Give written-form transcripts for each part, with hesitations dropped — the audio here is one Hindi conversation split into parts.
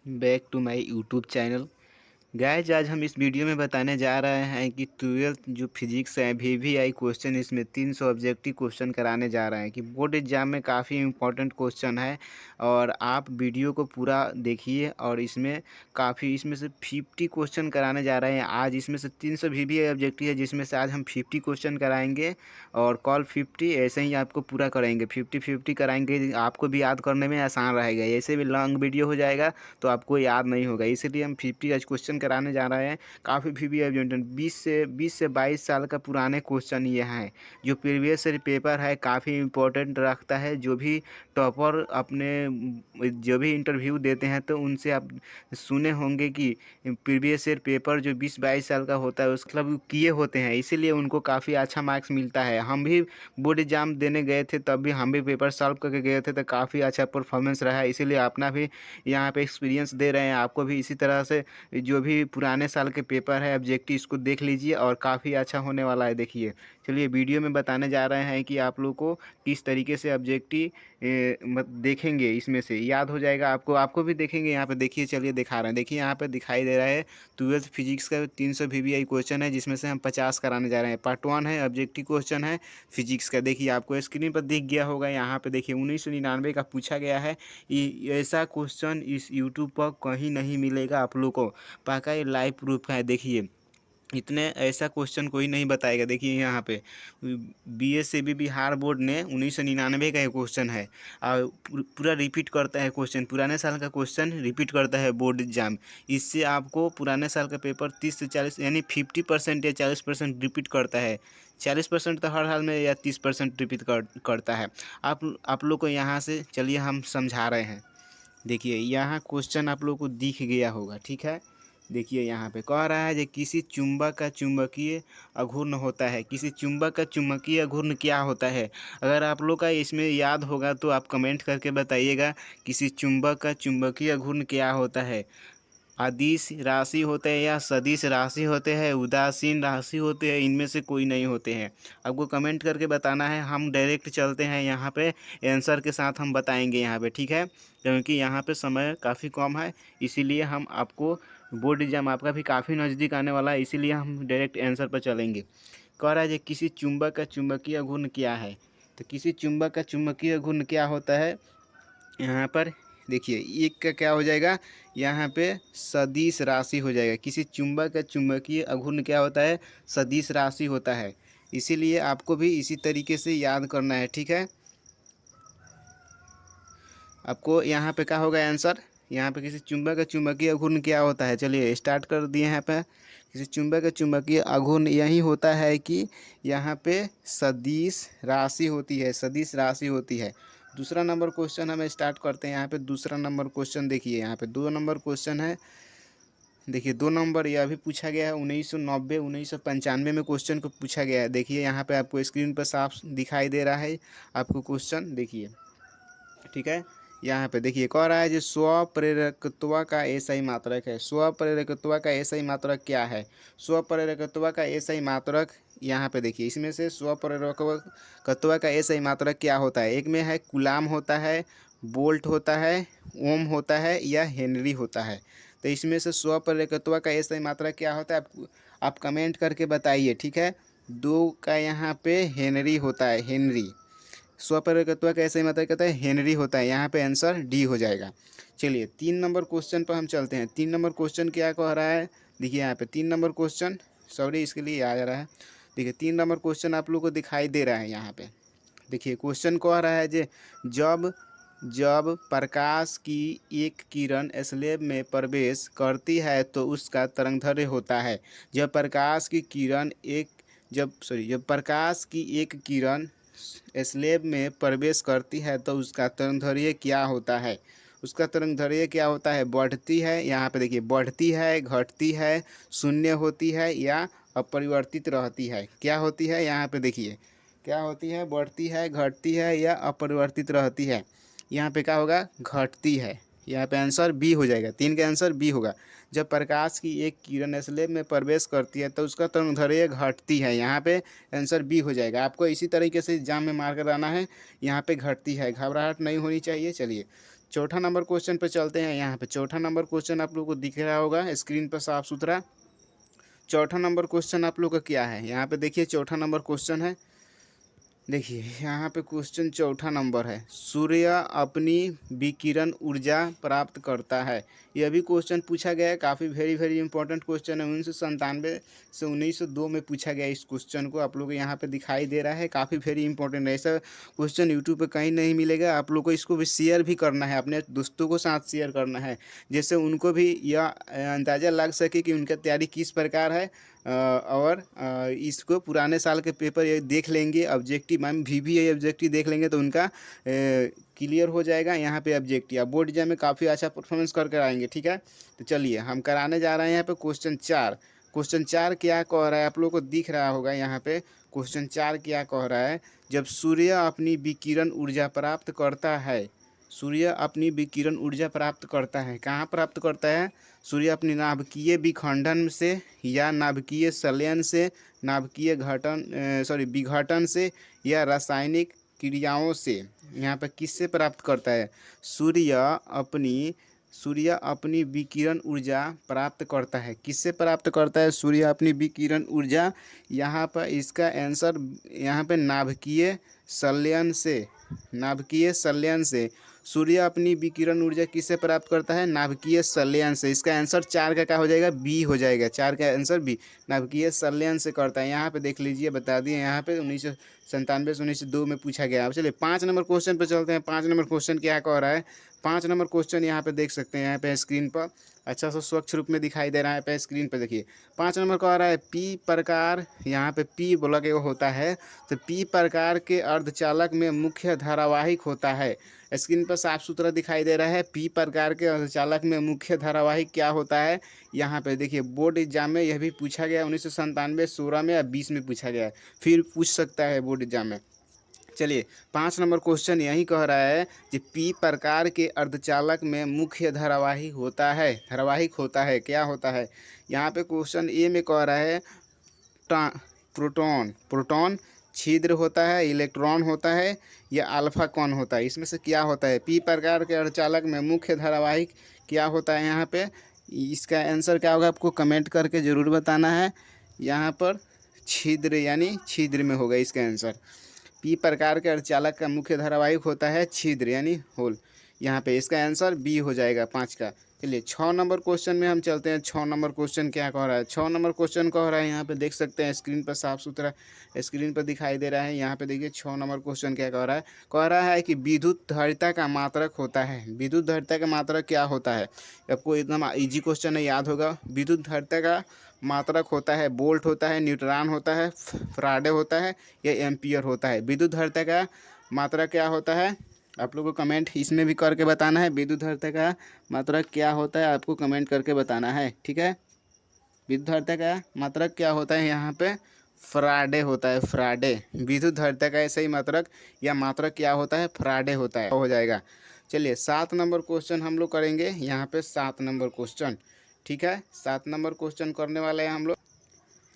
Back to my YouTube channel. Guys आज हम इस वीडियो में बताने जा रहे हैं कि ट्वेल्थ जो फिजिक्स है VVI क्वेश्चन, इसमें 300 ऑब्जेक्टिव क्वेश्चन कराने जा रहे हैं कि बोर्ड एग्जाम में काफ़ी इंपॉर्टेंट क्वेश्चन है। और आप वीडियो को पूरा देखिए और इसमें से 50 क्वेश्चन कराने जा रहे हैं आज। इसमें से 300 VVI ऑब्जेक्टिव है, जिसमें से आज हम 50 क्वेश्चन कराएंगे और कॉल 50 ऐसे ही आपको पूरा कराएंगे। 50-50 कराएंगे, आपको भी याद करने में आसान रहेगा। ऐसे भी लॉन्ग वीडियो हो जाएगा तो आपको याद नहीं होगा, इसीलिए हम 50 आज क्वेश्चन कराने जा रहे हैं। काफ़ी भी एबजेंटन 20 से 22 साल का पुराने क्वेश्चन ये हैं। जो प्रीवियस पेपर है काफ़ी इम्पोर्टेंट रखता है। जो भी टॉपर अपने जो भी इंटरव्यू देते हैं तो उनसे आप सुने होंगे कि प्रीवियस ईयर पेपर जो 20-22 साल का होता है उसका मतलब किए होते हैं, इसीलिए उनको काफ़ी अच्छा मार्क्स मिलता है। हम भी बोर्ड एग्जाम देने गए थे, तब भी हम भी पेपर सॉल्व करके गए थे तो काफ़ी अच्छा परफॉर्मेंस रहा है। इसीलिए अपना भी यहाँ पे एक्सपीरियंस दे रहे हैं आपको भी। इसी तरह से जो भी पुराने साल के पेपर है ऑब्जेक्टिव, इसको देख लीजिए और काफ़ी अच्छा होने वाला है। देखिए, चलिए वीडियो में बताने जा रहे हैं कि आप लोग को किस तरीके से ऑब्जेक्टिव देखेंगे, इसमें से याद हो जाएगा आपको। आपको भी देखेंगे यहाँ पे, देखिए चलिए दिखा रहे हैं। देखिए यहाँ पे दिखाई दे रहा है ट्वेल्थ फिजिक्स का 300 VVI क्वेश्चन है, जिसमें से हम 50 कराने जा रहे हैं। पार्ट 1 है, ऑब्जेक्टिव क्वेश्चन है फिजिक्स का। देखिए आपको स्क्रीन पर दिख गया होगा, यहाँ पे देखिए 1999 का पूछा गया है। ऐसा क्वेश्चन इस यूट्यूब पर कहीं नहीं मिलेगा आप लोग को, पक्का ये लाइव प्रूफ है। देखिए इतने ऐसा क्वेश्चन कोई नहीं बताएगा। देखिए यहाँ पे BSAB बिहार बोर्ड ने 1999 का ये क्वेश्चन है और पूरा रिपीट करता है क्वेश्चन। पुराने साल का क्वेश्चन रिपीट करता है बोर्ड एग्जाम। इससे आपको पुराने साल का पेपर 30 से 40 यानी 50% या 40% रिपीट करता है। 40% तो हर हाल में या 30% रिपीट करता है। आप लोग को यहाँ से चलिए हम समझा रहे हैं। देखिए यहाँ क्वेश्चन आप लोग को दिख गया होगा, ठीक है। देखिए यहाँ पे कह रहा है कि किसी चुंबक का चुंबकीय अघूर्ण होता है। किसी चुंबक का चुंबकीय अघूर्ण क्या होता है? अगर आप लोग का इसमें याद होगा तो आप कमेंट करके बताइएगा, किसी चुंबक का चुंबकीय अघूर्ण क्या होता है? अदिश राशि होते हैं या सदिश राशि होते हैं, उदासीन राशि होते हैं, इनमें से कोई नहीं होते हैं। आपको कमेंट करके बताना है। हम डायरेक्ट चलते हैं यहाँ पे, आंसर के साथ हम बताएंगे यहाँ पे, ठीक है। क्योंकि यहाँ पे समय काफ़ी कम है, इसीलिए हम आपको बोर्ड एग्जाम आपका भी काफ़ी नज़दीक आने वाला है, इसीलिए हम डायरेक्ट आंसर पर चलेंगे। कह रहा है कि किसी चुंबक का चुंबकीय घूर्ण क्या है। तो किसी चुंबक का चुंबकीय घूर्ण क्या होता है, यहाँ पर देखिए एक का क्या हो जाएगा, यहाँ पे सदिश राशि हो जाएगा। किसी चुंबक का चुंबकीय अघूर्ण क्या होता है, सदिश राशि होता है। इसीलिए आपको भी इसी तरीके से याद करना है, ठीक है। आपको यहाँ पे क्या होगा आंसर, यहाँ पे किसी चुंबक का चुंबकीय अघूर्ण क्या होता है। चलिए स्टार्ट कर दिए यहाँ पे। किसी चुंबक का चुंबकीय अघूर्ण यही होता है कि यहाँ पे सदिश राशि होती है, सदिश राशि होती है। दूसरा नंबर क्वेश्चन हम स्टार्ट करते हैं। यहाँ पे दूसरा नंबर क्वेश्चन देखिए, यहाँ पे 2 नंबर क्वेश्चन है। देखिए 2 नंबर यह भी पूछा गया है 1990 1995 में क्वेश्चन को पूछा गया है। देखिए यहाँ पे आपको स्क्रीन पर साफ दिखाई दे रहा है आपको क्वेश्चन, देखिए ठीक है। यहाँ पे देखिए कह रहा है जो स्वप्रेरकत्व का एसआई मात्रक है। स्वप्रेरकत्व का एसआई मात्रक क्या है? स्वप्रेरकत्व का एसआई मात्रक यहाँ पे देखिए, इसमें से स्वप्रेरकत्व का एसआई मात्रक क्या होता है? एक में है कूलाम होता है, बोल्ट होता है, ओम होता है या हेनरी होता है। तो इसमें से स्वप्रेरकत्व का एसआई मात्रक क्या होता है, आप कमेंट करके बताइए, ठीक है। 2 का यहाँ पे हेनरी होता है, हेनरी। स्वप्रेरकत्व का ऐसे मतलब कहता है हेनरी होता है। यहाँ पे आंसर डी हो जाएगा। चलिए 3 नंबर क्वेश्चन पर हम चलते हैं। 3 नंबर क्वेश्चन क्या कह रहा है, देखिए यहाँ पे 3 नंबर क्वेश्चन, सॉरी इसके लिए आ जा रहा है। देखिए 3 नंबर क्वेश्चन आप लोग को दिखाई दे रहा है यहाँ पे। देखिए क्वेश्चन कह रहा है जे जब जब प्रकाश की एक किरण स्लेब में प्रवेश करती है तो उसका तरंगदैर्घ्य होता है। जब प्रकाश की एक किरण स्लेब में प्रवेश करती है तो उसका तरंगदैर्घ्य क्या होता है? उसका तरंगदैर्घ्य क्या होता है? बढ़ती है, यहाँ पे देखिए बढ़ती है, घटती है, शून्य होती है या अपरिवर्तित रहती है। क्या होती है यहाँ पे देखिए, क्या होती है? बढ़ती है, घटती है या अपरिवर्तित रहती है। यहाँ पे क्या होगा? घटती है। यहाँ पे आंसर बी हो जाएगा। 3 का आंसर बी होगा। जब प्रकाश की एक किरण स्लेब में प्रवेश करती है तो उसका तरंगदैर्घ्य घटती है। यहाँ पे आंसर बी हो जाएगा। आपको इसी तरीके से एग्जाम में मार्क कराना है। यहाँ पे घटती है, घबराहट नहीं होनी चाहिए। चलिए चौथा नंबर क्वेश्चन पे चलते हैं। यहाँ पे चौथा नंबर क्वेश्चन आप लोग को दिख रहा होगा स्क्रीन पर साफ सुथरा। चौथा नंबर क्वेश्चन आप लोग का क्या है, यहाँ पे देखिए चौथा नंबर क्वेश्चन है। देखिए यहाँ पे क्वेश्चन चौथा नंबर है, सूर्य अपनी विकिरण ऊर्जा प्राप्त करता है। यह भी क्वेश्चन पूछा गया है, काफ़ी वेरी इंपॉर्टेंट क्वेश्चन है। 1997 से 1902 में पूछा गया इस क्वेश्चन को। आप लोग को यहाँ पे दिखाई दे रहा है, काफ़ी वेरी इंपॉर्टेंट है। ऐसा क्वेश्चन यूट्यूब पे कहीं नहीं मिलेगा। आप लोग को इसको भी शेयर भी करना है, अपने दोस्तों को साथ शेयर करना है, जैसे उनको भी यह अंदाज़ा लग सके कि उनका तैयारी किस प्रकार है। और इसको पुराने साल के पेपर ये देख लेंगे, ऑब्जेक्टिव मैम VBA ऑब्जेक्टिव देख लेंगे तो उनका क्लियर हो जाएगा। यहाँ पे ऑब्जेक्टिव बोर्ड एग्जाम में काफ़ी अच्छा परफॉर्मेंस करके आएंगे। ठीक है, तो चलिए हम कराने जा रहे हैं यहाँ पे क्वेश्चन 4। क्वेश्चन 4 क्या कह रहा है, आप लोग को दिख रहा होगा यहाँ पे। क्वेश्चन 4 क्या कह रहा है, जब सूर्य अपनी विकिरण ऊर्जा प्राप्त करता है, सूर्य अपनी विकिरण ऊर्जा प्राप्त करता है, कहाँ प्राप्त करता है, सूर्य अपनी नाभिकीय विखंडन से या नाभिकीय संलयन से, नाभिकीय विघटन से या रासायनिक क्रियाओं से। यहाँ पर किससे प्राप्त करता है, सूर्य अपनी विकिरण ऊर्जा प्राप्त करता है। किससे प्राप्त करता है सूर्य अपनी विकिरण ऊर्जा, यहाँ पर इसका आंसर यहाँ पे नाभिकीय संलयन से, नाभिकीय संलयन से। सूर्य अपनी विकिरण ऊर्जा किससे प्राप्त करता है, नाभिकीय संलयन से। इसका आंसर 4 का क्या हो जाएगा, बी हो जाएगा। 4 का आंसर बी, नाभिकीय संलयन से करता है। यहाँ पे देख लीजिए, बता दिए यहाँ पे 1997 से 1902 में पूछा गया। अब चलिए 5 नंबर क्वेश्चन पे चलते हैं। 5 नंबर क्वेश्चन क्या कह रहा है, 5 नंबर क्वेश्चन यहाँ पे देख सकते हैं, यहाँ पे स्क्रीन पर अच्छा सा स्वच्छ रूप में दिखाई दे रहा है पे स्क्रीन पे। देखिए 5 नंबर कह रहा है पी प्रकार, यहाँ पे पी बोला के होता है, तो पी प्रकार के अर्धचालक में मुख्य धारावाहिक होता है। स्क्रीन पर साफ सुथरा दिखाई दे रहा है, पी प्रकार के अर्धचालक में मुख्य धारावाहिक क्या होता है। यहाँ पे देखिए बोर्ड एग्जाम में यह भी पूछा गया, 1997, 16 में या 20 में पूछा गया है, फिर पूछ सकता है बोर्ड एग्जाम में। चलिए 5 नंबर क्वेश्चन यही कह रहा है कि पी प्रकार के अर्धचालक में मुख्य धारावाहिक होता है, धारावाहिक होता है, क्या होता है। यहाँ पे क्वेश्चन ए में कह रहा है प्रोटॉन छिद्र होता है, इलेक्ट्रॉन होता है या अल्फा कण होता है, इसमें से क्या होता है। पी प्रकार के अर्धचालक में मुख्य धारावाहिक क्या होता है, यहाँ पे इसका आंसर क्या होगा आपको कमेंट करके ज़रूर बताना है। यहाँ पर छिद्र यानी छिद्र में होगा इसका आंसर। पी प्रकार के अर्धचालक का मुख्य धारावाहिक होता है छिद्र यानी होल। यहाँ पे इसका आंसर बी हो जाएगा 5 का। चलिए 6 नंबर क्वेश्चन में हम चलते हैं। 6 नंबर क्वेश्चन क्या कह रहा है, 6 नंबर क्वेश्चन कह रहा है, यहाँ पे देख सकते हैं स्क्रीन पर साफ सुथरा स्क्रीन पर दिखाई दे रहा है। यहाँ पे देखिए 6 नंबर क्वेश्चन क्या कह रहा है कि विद्युत धारिता का मात्रक होता है। विद्युत धारिता का मात्रक क्या होता है, आपको एकदम इजी क्वेश्चन है, याद होगा। विद्युत धारिता का मात्रक होता है वोल्ट होता है, न्यूट्रॉन होता है, फैराडे होता है या एम्पियर होता है। विद्युत धारिता का मात्रक क्या होता है, आप लोगों को कमेंट इसमें भी करके बताना है। विद्युत धारिता का मात्रक क्या होता है आपको कमेंट करके बताना है, ठीक है। विद्युत धारिता का मात्रक क्या होता है, यहाँ पे फैराडे होता है, फैराडे। विद्युत धारिता का सही मात्रक या मात्रक क्या होता है, फैराडे होता है, हो जाएगा। चलिए 7 नंबर क्वेश्चन हम लोग करेंगे यहाँ पे, 7 नंबर क्वेश्चन, ठीक है। 7 नंबर क्वेश्चन करने वाले हैं हम लोग।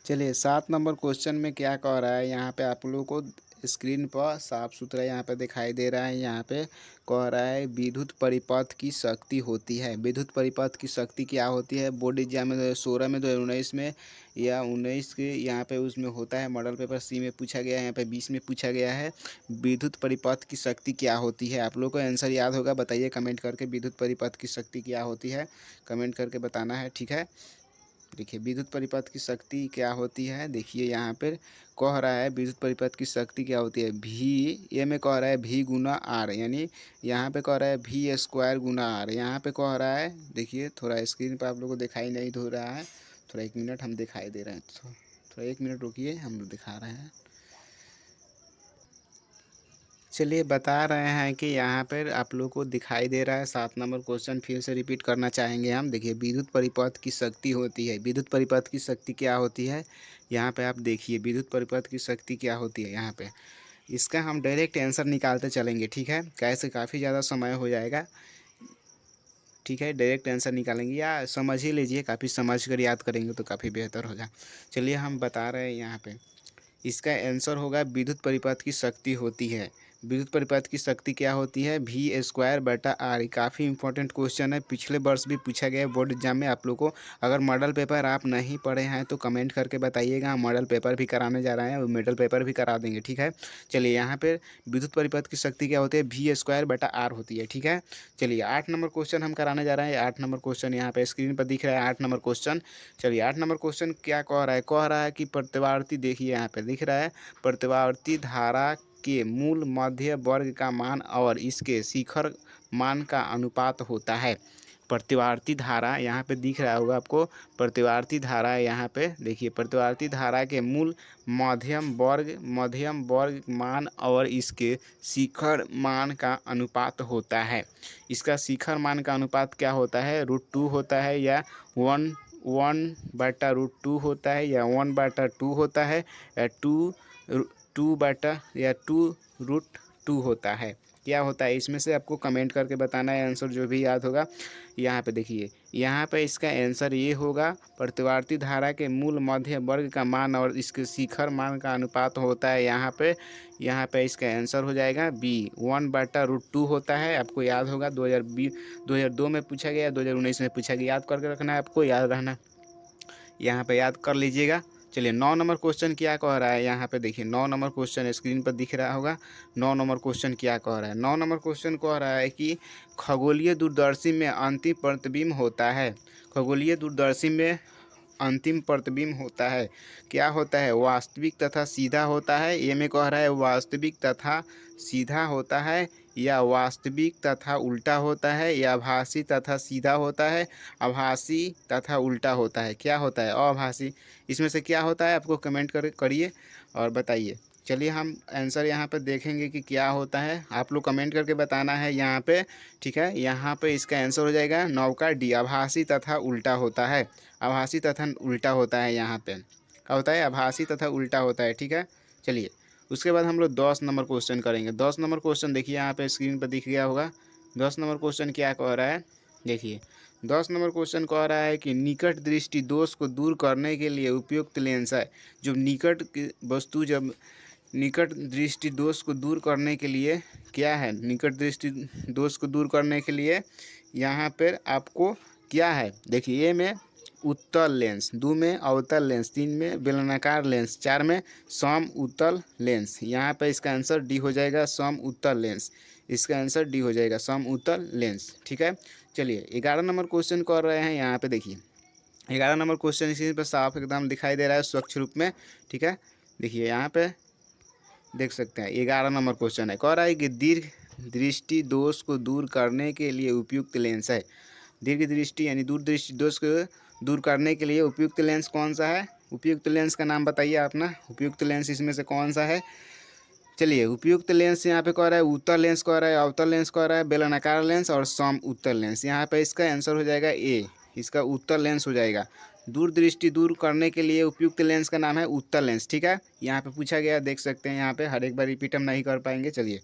चलिए 7 नंबर क्वेश्चन में क्या कह रहा है, यहाँ पे आप लोगों को स्क्रीन पर साफ सुथरा यहाँ पे दिखाई दे रहा है। यहाँ पे कह रहा है विद्युत परिपथ की शक्ति होती है। विद्युत परिपथ की शक्ति क्या होती है, बोर्ड एग्जाम में 2016 में, 2019 में या 19 के यहाँ पे उसमें होता है। मॉडल पेपर सी में पूछा गया है, यहाँ पे 20 में पूछा गया है। विद्युत परिपथ की शक्ति क्या होती है, आप लोगों को आंसर याद होगा, बताइए कमेंट करके। विद्युत परिपथ की शक्ति क्या होती है कमेंट करके बताना है, ठीक है। देखिए विद्युत परिपथ की शक्ति क्या होती है, देखिए यहाँ पर कह रहा है विद्युत परिपथ की शक्ति क्या होती है, भी ये में कह रहा है भी गुना आर, यानी यहाँ पे कह रहा है भी स्क्वायर गुना आर। यहाँ पे कह रहा है, देखिए थोड़ा स्क्रीन पर आप लोगों को दिखाई नहीं दे रहा है, थोड़ा 1 मिनट हम दिखाई दे रहे हैं, थोड़ा 1 मिनट रुकिए, हम लोग दिखा रहे हैं। चलिए बता रहे हैं कि यहाँ पर आप लोग को दिखाई दे रहा है 7 नंबर क्वेश्चन, फिर से रिपीट करना चाहेंगे हम। देखिए विद्युत परिपथ की शक्ति होती है, विद्युत परिपथ की शक्ति क्या होती है, यहाँ पे आप देखिए विद्युत परिपथ की शक्ति क्या होती है। यहाँ पे इसका हम डायरेक्ट आंसर निकालते चलेंगे, ठीक है, कैसे काफ़ी ज़्यादा समय हो जाएगा, ठीक है। डायरेक्ट आंसर निकालेंगे या समझ ही लीजिए, काफ़ी समझ कर याद करेंगे तो काफ़ी बेहतर होगा। चलिए हम बता रहे हैं यहाँ पे, इसका आंसर होगा विद्युत परिपथ की शक्ति होती है। विद्युत परिपथ की शक्ति क्या होती है? V²/R। काफ़ी इंपॉर्टेंट क्वेश्चन है, पिछले वर्ष भी पूछा गया है बोर्ड एग्जाम में आप लोग को। अगर मॉडल पेपर आप नहीं पढ़े हैं तो कमेंट करके बताइएगा, हम मॉडल पेपर भी कराने जा रहे हैं और मेडल पेपर भी करा देंगे, ठीक है। चलिए यहाँ पे विद्युत परिपथ की शक्ति क्या होती है? V²/R होती है, ठीक है। चलिए 8 नंबर क्वेश्चन हम कराने जा रहे हैं। 8 नंबर क्वेश्चन यहाँ पे स्क्रीन पर दिख रहा है, 8 नंबर क्वेश्चन। चलिए 8 नंबर क्वेश्चन क्या कह रहा है? कह रहा है कि प्रतिवर्ती, देखिए यहाँ पे दिख रहा है, प्रतिवर्ती धारा के मूल मध्य वर्ग का मान और इसके शिखर मान का अनुपात होता है। प्रतिवर्ती धारा यहाँ पे दिख रहा होगा आपको, प्रतिवर्ती धारा यहाँ पे देखिए, प्रतिवर्ती धारा के मूल मध्यम वर्ग मान और इसके शिखर मान का अनुपात होता है। इसका शिखर मान का अनुपात क्या होता है? √2 होता है, या 1/√2 होता है, या 1/2 होता है, या 2√2 होता है। क्या होता है इसमें से? आपको कमेंट करके बताना है आंसर जो भी याद होगा। यहाँ पे देखिए, यहाँ पे इसका आंसर ये होगा, प्रतिवर्ती धारा के मूल मध्य वर्ग का मान और इसके शिखर मान का अनुपात होता है। यहाँ पे इसका आंसर हो जाएगा बी, 1/√2 होता है। आपको याद होगा 2002 में पूछा गया, 2019 में पूछा गया, याद करके रखना है, आपको याद रहना, यहाँ पे याद कर लीजिएगा। चलिए 9 नंबर क्वेश्चन क्या कह रहा है? यहाँ पे देखिए 9 नंबर क्वेश्चन स्क्रीन पर दिख रहा होगा। 9 नंबर क्वेश्चन क्या कह रहा है? 9 नंबर क्वेश्चन कह रहा है कि खगोलीय दूरदर्शी में अंतिम प्रतिबिंब होता है। खगोलीय दूरदर्शी में अंतिम प्रतिबिंब होता है, क्या होता है? वास्तविक तथा सीधा होता है। ये में कह रहा है वास्तविक तथा सीधा होता है, या वास्तविक तथा उल्टा होता है, या आभासी तथा सीधा होता है, आभासी तथा उल्टा होता है। क्या होता है? आभासी। इसमें से क्या होता है? आपको कमेंट करिए और बताइए। चलिए हम आंसर यहाँ पे देखेंगे कि क्या होता है, आप लोग कमेंट करके बताना है यहाँ पे, ठीक है। यहाँ पे इसका आंसर हो जाएगा 9 का डी, आभासी तथा उल्टा होता है। आभासी तथा उल्टा होता है, यहाँ पे क्या होता है? आभासी तथा उल्टा होता है, ठीक है। चलिए उसके बाद हम लोग 10 नंबर क्वेश्चन करेंगे। 10 नंबर क्वेश्चन देखिए यहाँ पे स्क्रीन पर दिख गया होगा। 10 नंबर क्वेश्चन क्या कह रहा है? देखिए 10 नंबर क्वेश्चन कह रहा है कि निकट दृष्टि दोष को दूर करने के लिए उपयुक्त लेंस है। जो निकट की वस्तु, जब निकट दृष्टि दोष को दूर करने के लिए क्या है? निकट दृष्टि दोष को दूर करने के लिए यहाँ पर आपको क्या है? देखिए ए में उत्तल लेंस, 2 में अवतल लेंस, 3 में बेलनाकार लेंस, 4 में सम उत्तल लेंस। यहाँ पे इसका आंसर डी हो जाएगा, सम उत्तल लेंस। इसका आंसर डी हो जाएगा, सम उत्तल लेंस, ठीक है। चलिए 11 नंबर क्वेश्चन कर रहे हैं। यहाँ पे देखिए 11 नंबर क्वेश्चन इसी पर साफ एकदम दिखाई दे रहा है स्वच्छ रूप में, ठीक है। देखिए यहाँ पे देख सकते हैं 11 नंबर क्वेश्चन है, कह रहा है कि दीर्घ दृष्टि दोष को दूर करने के लिए उपयुक्त लेंस है। दीर्घ दृष्टि यानी दूर दृष्टि दोष को दूर करने के लिए उपयुक्त लेंस कौन सा है? उपयुक्त लेंस का नाम बताइए अपना। उपयुक्त लेंस इसमें से कौन सा है? चलिए उपयुक्त लेंस यहाँ पे कह रहा है उत्तल लेंस कह रहा है, अवतल लेंस कह रहा है, बेलनाकार लेंस और सम उत्तल लेंस। यहाँ पे इसका आंसर हो जाएगा ए, इसका उत्तल लेंस हो जाएगा। दूर दृष्टि दूर करने के लिए उपयुक्त लेंस का नाम है उत्तल लेंस, ठीक है। यहाँ पे पूछा गया, देख सकते हैं यहाँ पे, हर एक बार रिपीट हम नहीं कर पाएंगे। चलिए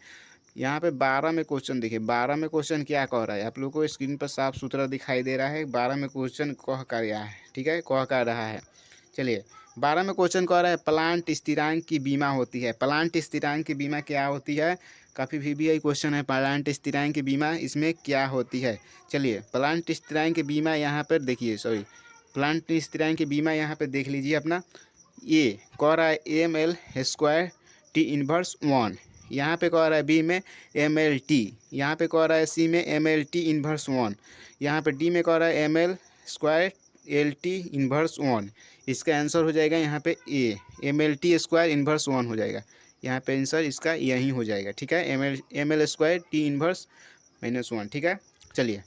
यहाँ पे 12 में क्वेश्चन देखिए, 12 में क्वेश्चन क्या कह रहा है? आप लोग को स्क्रीन पर साफ सुथरा दिखाई दे रहा है। 12 में क्वेश्चन कह कर रहा है, ठीक है, कह कर रहा है। चलिए 12 में क्वेश्चन कह रहा है प्लांट स्थिरांक की बीमा होती है। प्लांट स्थिरांक की बीमा क्या होती है? काफ़ी VBI क्वेश्चन है, प्लांट स्थिरांक की बीमा इसमें क्या होती है? चलिए प्लांट स्थिरांक की बीमा यहाँ पर देखिए, सॉरी, प्लांट स्थिरांक की बीमा यहाँ पे देख लीजिए अपना। ये कह रहा है ml² T−1, यहाँ पे कह रहा है बी में MLT, यहाँ पे कह रहा है सी में MLT−1, यहाँ पे डी में कह रहा है ML² LT−1। इसका आंसर हो जाएगा यहाँ पे ए, MLT² 1 हो जाएगा। यहाँ पे आंसर इसका यही हो जाएगा, ठीक है, ML² T−1, ठीक है। चलिए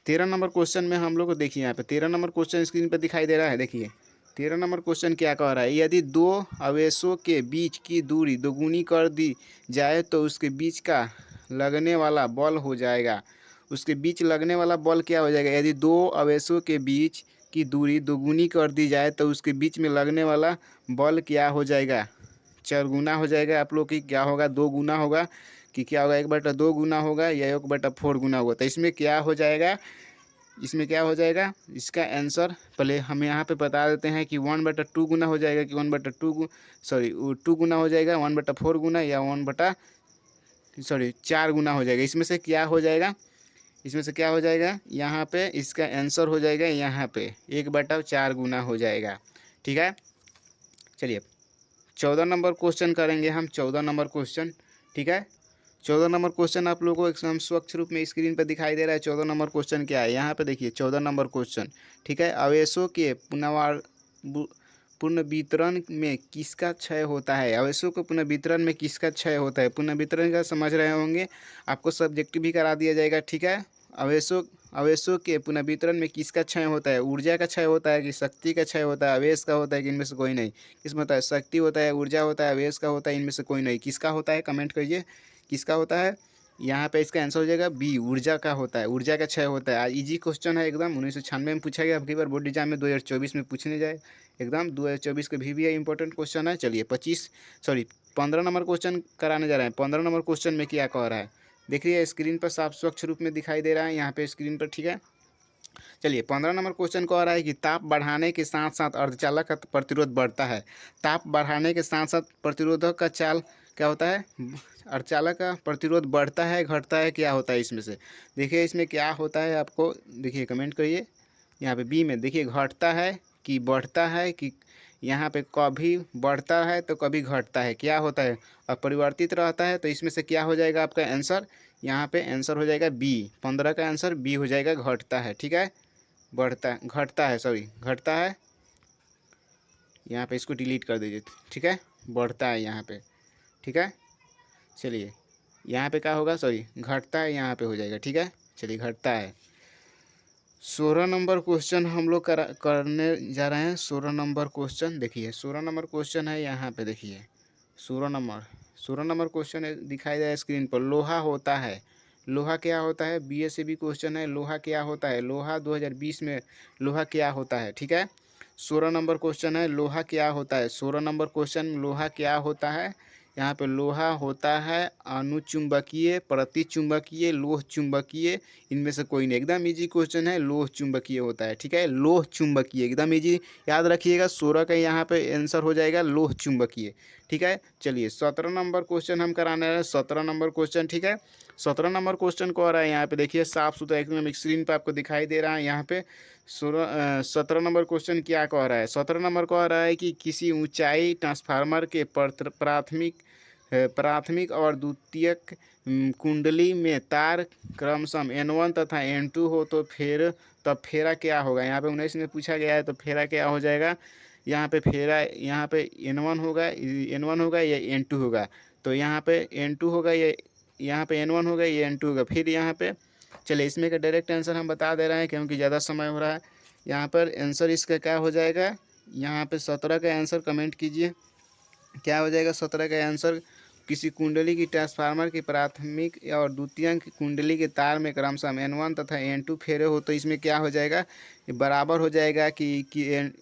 13 नंबर क्वेश्चन में हम लोग को देखिए, यहाँ पे 13 नंबर क्वेश्चन स्क्रीन पर दिखाई दे रहा है। देखिए 13 नंबर क्वेश्चन क्या कह रहा है? यदि दो आवेशों के बीच की दूरी दोगुनी कर दी जाए तो उसके बीच का लगने वाला बल हो जाएगा। उसके बीच लगने वाला बल क्या हो जाएगा? यदि दो आवेशों के बीच की दूरी दोगुनी कर दी जाए तो उसके बीच में लगने वाला बल क्या हो जाएगा? 4 गुना हो जाएगा। आप लोग की क्या होगा? 2 गुना होगा कि क्या होगा? 1/2 गुना होगा या 1/4 गुना होगा। तो इसमें क्या हो जाएगा? इसमें क्या हो जाएगा, इसका आंसर पहले हम यहाँ पे बता देते हैं कि 1/2 गुना हो जाएगा कि 1/2 सॉरी 2 गुना हो जाएगा, 1/4 गुना या 4 गुना हो जाएगा। इसमें से क्या हो जाएगा, इसमें से क्या हो जाएगा, यहाँ पे इसका आंसर हो जाएगा यहाँ पे 1/4 गुना हो जाएगा। ठीक है, चलिए 14 नंबर क्वेश्चन करेंगे हम, 14 नंबर क्वेश्चन। ठीक है, 14 नंबर क्वेश्चन आप लोगों को एकदम स्वच्छ रूप में स्क्रीन पर दिखाई दे रहा है। 14 नंबर क्वेश्चन क्या है, यहाँ पे देखिए 14 नंबर क्वेश्चन। ठीक है, अवयवों के पुनर्वितरण में किसका क्षय होता है, अवयवों के पुनर्वितरण में किसका क्षय होता है। पुनर्वितरण का समझ रहे होंगे, आपको सब्जेक्टिव भी करा दिया जाएगा। ठीक है, अवयवों के पुनर्वितरण में किसका क्षय होता है, ऊर्जा का क्षय होता है कि शक्ति का क्षय होता है, अवयव का होता है कि इनमें से कोई नहीं। किसमें होता है, शक्ति होता है, ऊर्जा होता है, अवयव का होता है, इनमें से कोई नहीं। किसका होता है, कमेंट करिए किसका होता है। यहाँ पे इसका आंसर हो जाएगा बी, ऊर्जा का होता है, ऊर्जा का क्षय होता है। आज इजी क्वेश्चन है एकदम, 1996 में पूछा गया, अब की बार बोर्ड एग्जाम में 2024 में पूछने जाए एकदम। 2024 के भी इंपॉर्टेंट क्वेश्चन है। चलिए 15 नंबर क्वेश्चन कराने जा रहे हैं। 15 नंबर क्वेश्चन में क्या कह रहा है, देखिए स्क्रीन पर साफ स्वच्छ रूप में दिखाई दे रहा है यहाँ पे स्क्रीन पर। ठीक है, चलिए 15 नंबर क्वेश्चन कह रहा है कि ताप बढ़ाने के साथ साथ अर्धचालक का प्रतिरोध बढ़ता है। ताप बढ़ाने के साथ साथ प्रतिरोधक का चाल क्या होता है, अर्धचालक का प्रतिरोध बढ़ता है घटता है, क्या होता है इसमें से। देखिए इसमें क्या होता है, आपको देखिए कमेंट करिए। यहाँ पे बी में देखिए घटता है कि बढ़ता है, कि यहाँ पे कभी बढ़ता है तो कभी घटता है, क्या होता है, अपरिवर्तित रहता है। तो इसमें से क्या हो जाएगा आपका आंसर, यहाँ पे आंसर हो जाएगा बी, 15 का आंसर बी हो जाएगा, घटता है। ठीक है, बढ़ता घटता है, सॉरी घटता है, यहाँ पे इसको डिलीट कर दीजिए। ठीक है, बढ़ता है यहाँ पे। ठीक है, चलिए यहाँ पे क्या होगा, सॉरी घटता है, यहाँ पे हो जाएगा। ठीक है, चलिए घटता है। 16 नंबर क्वेश्चन हम लोग करने जा रहे हैं। 16 नंबर क्वेश्चन देखिए, 16 नंबर क्वेश्चन है यहाँ पे देखिए, 16 नंबर क्वेश्चन दिखाई दे स्क्रीन पर। लोहा होता है, लोहा क्या होता है, BSc क्वेश्चन है। लोहा क्या होता है, लोहा 2020 में लोहा क्या होता है। ठीक है, 16 नंबर क्वेश्चन है, लोहा क्या होता है। 16 नंबर क्वेश्चन, लोहा क्या होता है। यहाँ पे लोहा होता है अनुचुंबकीय, प्रतिचुंबकीय, लोह चुंबकीय, इनमें से कोई नहीं। एकदम इजी क्वेश्चन है, लोह चुंबकीय होता है। ठीक है, लोह चुंबकीय एकदम इजी, याद रखिएगा। 16 का यहाँ पे आंसर हो जाएगा लोह चुंबकीय। ठीक है, चलिए 17 नंबर क्वेश्चन हम कराने रहे हैं। 17 नंबर क्वेश्चन, ठीक है, 17 नंबर क्वेश्चन को आ रहा है यहाँ पे देखिए, साफ सुथरा एकदम स्क्रीन पे आपको दिखाई दे रहा है यहाँ पे। 17 नंबर क्वेश्चन क्या कह रहा है, 17 नंबर कह रहा है कि किसी ऊंचाई ट्रांसफार्मर के प्राथमिक और द्वितीयक कुंडली में तार क्रमशः N1 तथा N2 हो तो फिर तब फेरा क्या होगा। यहाँ पे 19 में पूछा गया है, तो फेरा क्या हो जाएगा, यहाँ पे फेरा, यहाँ पे N1 होगा या N2 होगा। तो यहाँ पे N2 होगा, या यहाँ पे N1 होगा या N2 होगा। फिर यहाँ पे चलिए इसमें का डायरेक्ट आंसर हम बता दे रहे हैं क्योंकि ज़्यादा समय हो रहा है। यहाँ पर आंसर इसका क्या हो जाएगा, यहाँ पे 17 का आंसर कमेंट कीजिए, क्या हो जाएगा 17 का आंसर। किसी कुंडली की ट्रांसफार्मर की प्राथमिक और द्वितीयक कुंडली के तार में क्रमशः N1 तथा N2 फेरे हो तो इसमें क्या हो जाएगा, ये बराबर हो जाएगा कि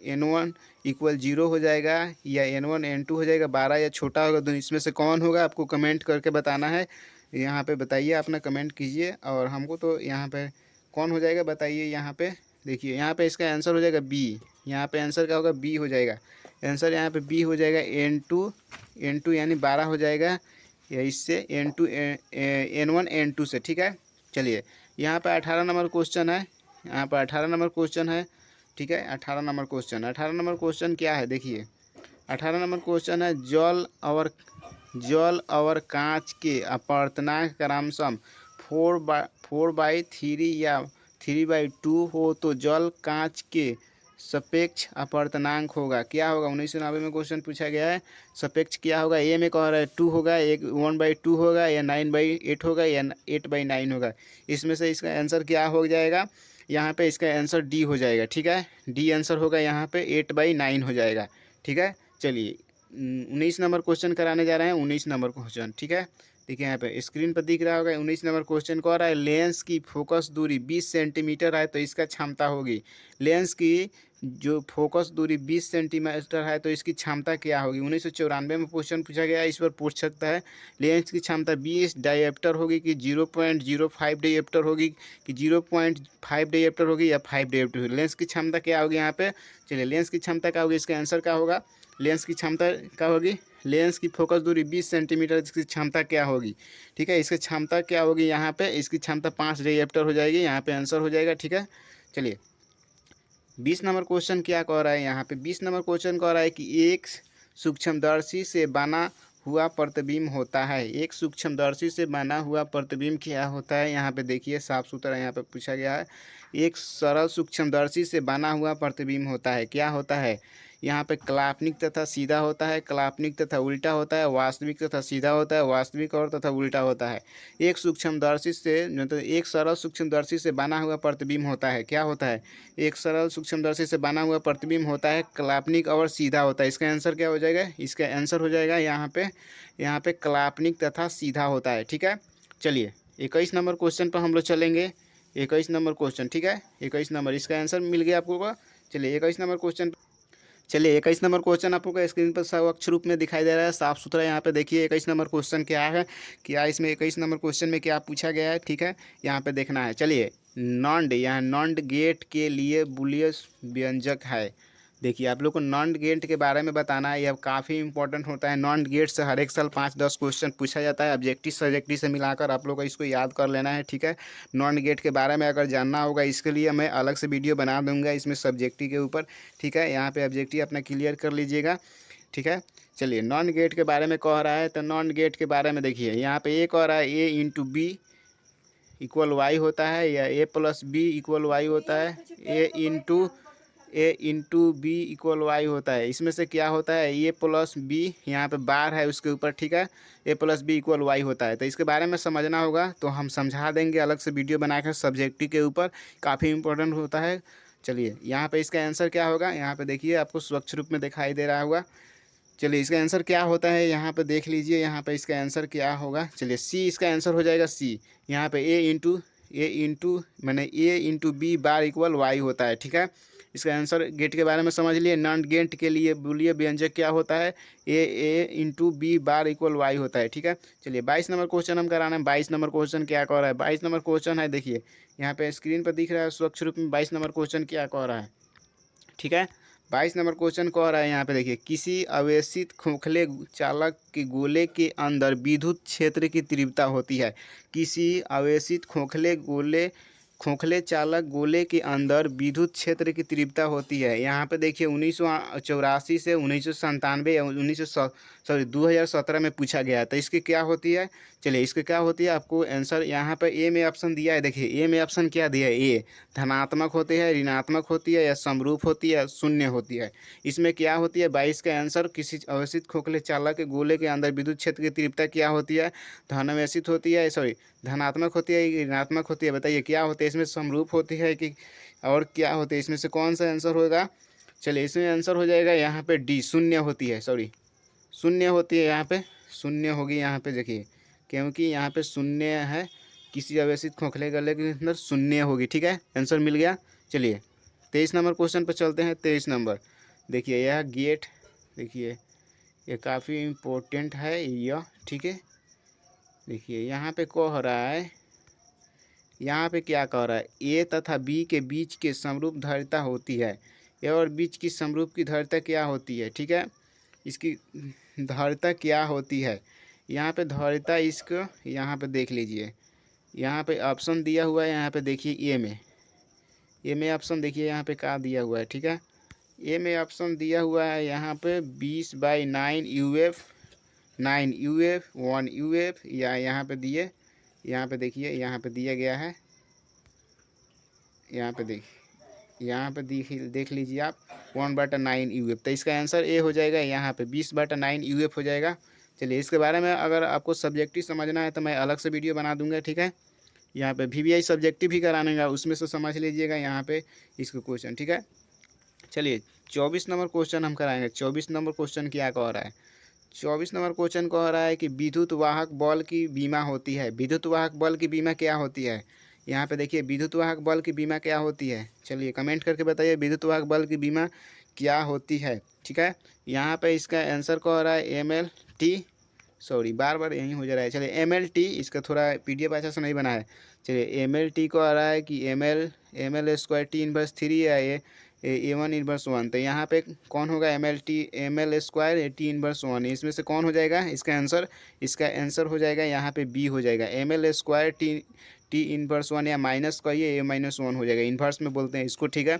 N1 = 0 हो जाएगा या N1 N2 हो जाएगा 12 या छोटा होगा। तो इसमें से कौन होगा आपको कमेंट करके बताना है। यहाँ पे बताइए, अपना कमेंट कीजिए और हमको तो यहाँ पे कौन हो जाएगा बताइए। यहाँ पे देखिए, यहाँ पे इसका आंसर हो जाएगा बी, यहाँ पे आंसर क्या होगा, बी हो जाएगा आंसर। यहाँ पे बी हो जाएगा N2 यानी 12 हो जाएगा, या इससे N1 N2 से। ठीक है, चलिए यहाँ पे 18 नंबर क्वेश्चन है, यहाँ पर 18 नंबर क्वेश्चन है। ठीक है, 18 नंबर क्वेश्चन क्या है देखिए, 18 नंबर क्वेश्चन है, जल और कांच के अपवर्तनांक क्रमशः 4/3 या 3/2 हो तो जल कांच के सापेक्ष अपवर्तनांक होगा, क्या होगा। 1990 में क्वेश्चन पूछा गया है, सापेक्ष क्या होगा। ए में कह रहा है 2 होगा, 1/2 होगा, या 9/8 होगा, या 8/9 होगा। इसमें से इसका आंसर क्या हो जाएगा, यहाँ पे इसका आंसर डी हो जाएगा। ठीक है, डी आंसर होगा यहाँ पे, 8/9 हो जाएगा। ठीक है, चलिए 19 नंबर क्वेश्चन कराने जा रहे हैं, 19 नंबर क्वेश्चन। ठीक है, देखिए यहाँ पे स्क्रीन पर दिख रहा होगा। 19 नंबर क्वेश्चन कह रहा है लेंस की फोकस दूरी 20 सेंटीमीटर है तो इसका क्षमता होगी। लेंस की जो फोकस दूरी 20 सेंटीमीटर है तो इसकी क्षमता क्या होगी। 1994 में क्वेश्चन पूछा गया, इस पर पूछ सकता है। लेंस की क्षमता 20 डायप्टर होगी कि 0.05 डायप्टर होगी कि 0.5 डायप्टर होगी या 5 डायप्टर होगी। लेंस की क्षमता क्या होगी यहाँ पे। चलिए लेंस की क्षमता क्या होगी, इसका आंसर क्या होगा। लेंस की क्षमता क्या होगी, लेंस की फोकस दूरी 20 सेंटीमीटर, इसकी क्षमता क्या होगी। ठीक है, इसकी क्षमता क्या होगी यहाँ पे, इसकी क्षमता 5 डायप्टर हो जाएगी। यहाँ पे आंसर हो जाएगा। ठीक है, चलिए 20 नंबर क्वेश्चन क्या कह रहा है यहाँ पे। 20 नंबर क्वेश्चन कह रहा है कि एक सूक्ष्मदर्शी से बना हुआ प्रतिबिंब होता है। एक सूक्ष्मदर्शी से बना हुआ प्रतिबिंब क्या होता है, यहाँ पे देखिए साफ सुथरा यहाँ पे पूछा गया है। एक सरल सूक्ष्मदर्शी से बना हुआ प्रतिबिंब होता है, क्या होता है यहाँ पे। काल्पनिक तथा सीधा होता है, काल्पनिक तथा उल्टा होता है, वास्तविक तथा सीधा होता है, वास्तविक और तथा उल्टा होता है। एक सूक्ष्मदर्शी से मतलब एक सरल सूक्ष्मदर्शी से बना हुआ प्रतिबिंब होता है, क्या होता है। एक सरल सूक्ष्मदर्शी से बना हुआ प्रतिबिंब होता है, काल्पनिक और सीधा होता है। इसका आंसर क्या हो जाएगा, इसका आंसर हो जाएगा यहाँ पे काल्पनिक तथा सीधा होता है। ठीक है, चलिए 21 नंबर क्वेश्चन पर हम लोग चलेंगे। 21 नंबर क्वेश्चन, ठीक है 21 नंबर, इसका आंसर मिल गया आपको। चलिए 21 नंबर क्वेश्चन, चलिए 21 नंबर क्वेश्चन आपको स्क्रीन पर सब अक्षर रूप में दिखाई दे रहा है, साफ सुथरा। यहाँ पे देखिए 21 नंबर क्वेश्चन क्या है, क्या इसमें 21 नंबर क्वेश्चन में क्या पूछा गया है। ठीक है, यहाँ पे देखना है। चलिए नॉन्ड, यहाँ नॉन्ड गेट के लिए बूलियन व्यंजक है। देखिए आप लोग को नॉन्ड गेट के बारे में बताना है, यह काफ़ी इंपॉर्टेंट होता है। नॉन्ड गेट से हर एक साल 5-10 क्वेश्चन पूछा जाता है, ऑब्जेक्टिव सब्जेक्टिव से मिलाकर आप लोग को इसको याद कर लेना है। ठीक है, नॉन्ड गेट के बारे में अगर जानना होगा इसके लिए मैं अलग से वीडियो बना दूंगा इसमें सब्जेक्टिव के ऊपर। ठीक है, यहाँ पे ऑब्जेक्टिव अपना क्लियर कर लीजिएगा। ठीक है, चलिए नॉन गेट के बारे में कह रहा है तो नॉन गेट के बारे में देखिए यहाँ पे ए कह रहा है A × B = Y होता है या A+B = Y होता है, A × B = Y होता है। इसमें से क्या होता है, A+B यहाँ पे बार है उसके ऊपर। ठीक है, A+B = Y होता है। तो इसके बारे में समझना होगा तो हम समझा देंगे अलग से वीडियो बनाकर सब्जेक्टिव के ऊपर, काफ़ी इंपॉर्टेंट होता है। चलिए यहाँ पे इसका आंसर क्या होगा, यहाँ पे देखिए आपको स्वच्छ रूप में दिखाई दे रहा होगा। चलिए इसका आंसर क्या होता है यहाँ पे देख लीजिए, यहाँ पे इसका आंसर क्या होगा। चलिए सी इसका आंसर हो जाएगा। सी यहाँ पे A × B = Y होता है। ठीक है, इसका आंसर गेट के बारे में समझ लिए। नॉन गेट के लिए बूलियन व्यंजक क्या होता है, A × B = Y होता है। ठीक है, चलिए 22 नंबर क्वेश्चन हम कराना है। 22 नंबर क्वेश्चन क्या कह रहा है, 22 नंबर क्वेश्चन है देखिए यहाँ पे स्क्रीन पर दिख रहा है स्वच्छ रूप में। 22 नंबर क्वेश्चन क्या कह रहा है। ठीक है, 22 नंबर क्वेश्चन कह रहा है यहाँ पे देखिए, किसी आवेशित खोखले चालक के गोले के अंदर विद्युत क्षेत्र की तीव्रता होती है। किसी आवेशित खोखले चालक गोले के अंदर विद्युत क्षेत्र की तीव्रता होती है। यहाँ पे देखिए 1984 से 1997 या 2017 में पूछा गया तो इसकी क्या होती है। चलिए इसकी क्या होती है, आपको आंसर यहाँ पे ए में ऑप्शन दिया है। देखिए ए में ऑप्शन क्या दिया है, ए धनात्मक होती है, ऋणात्मक होती है या समरूप होती है, शून्य होती है। इसमें क्या होती है 22 का आंसर, किसी अवशित खोखले चालक के गोले के अंदर विद्युत क्षेत्र की तीव्रता क्या होती है, धनावेशित होती है, सॉरी धनात्मक होती है, ऋणात्मक होती है। बताइए क्या होती है इसमें, समरूप होती है कि और क्या होती है, इसमें से कौन सा आंसर होगा। चलिए इसमें आंसर हो जाएगा यहाँ पे डी, शून्य होती है। सॉरी शून्य होती है, यहाँ पे शून्य होगी। यहाँ पे देखिए क्योंकि यहाँ पे शून्य है, किसी आवेशित खोखले गले के अंदर शून्य होगी। ठीक है, आंसर मिल गया। चलिए 23 नंबर क्वेश्चन पर चलते हैं। 23 नंबर देखिए यह गेट, देखिए ये काफ़ी इम्पोर्टेंट है यह। ठीक है, देखिए यहाँ पे कह रहा है, यहाँ पे क्या कह रहा है, ए तथा बी के बीच के समरूप धारिता होती है। ए और बीच की समरूप की धारिता क्या होती है। ठीक है, इसकी धारिता क्या होती है, यहाँ पे धारिता इसको यहाँ पे देख लीजिए। यहाँ पे ऑप्शन दिया हुआ है, यहाँ पे देखिए ए में ऑप्शन देखिए यहाँ पे क्या दिया हुआ है। ठीक है, ए में ऑप्शन दिया हुआ है यहाँ पे 20/9 UF, 9 UF, 1 UF, या यहाँ पे यहाँ पे देखिए यहाँ पे दिया गया है। यहाँ पे देख लीजिए आप 1/9 UF। तो इसका आंसर ए हो जाएगा, यहाँ पे 20/9 UF हो जाएगा। चलिए इसके बारे में अगर आपको सब्जेक्टिव समझना है तो मैं अलग से वीडियो बना दूंगा। ठीक है, यहाँ पे VVI सब्जेक्टिव भी कराने का, उसमें से समझ लीजिएगा यहाँ पे इसको क्वेश्चन। ठीक है, चलिए 24 नंबर क्वेश्चन हम कराएंगे। 24 नंबर क्वेश्चन क्या कह रहा है, 24 नंबर क्वेश्चन कह रहा है कि विद्युत वाहक बल की बीमा होती है। विद्युत वाहक बल की बीमा क्या होती है? यहाँ पे देखिए विद्युत वाहक बल की बीमा क्या होती है। चलिए कमेंट करके बताइए विद्युत वाहक बल की बीमा क्या होती है। ठीक है, यहाँ पे इसका आंसर कह रहा है MLT, सॉरी बार बार यहीं हो जा रहा है। चलिए MLT, इसका थोड़ा PDF अच्छा से नहीं बना है। चलिए MLT को आ रहा है कि ML स्क्वायर T इनवर्स 3 या A1 इनवर्स 1। तो यहाँ पे कौन होगा? ML square T inverse 1। इसमें से कौन हो जाएगा इसका आंसर हो जाएगा यहाँ पे B हो जाएगा। ML स्क्वायर T इनवर्स 1 या माइनस कहिए A-1 हो जाएगा, इन्वर्स में बोलते हैं इसको। ठीक है,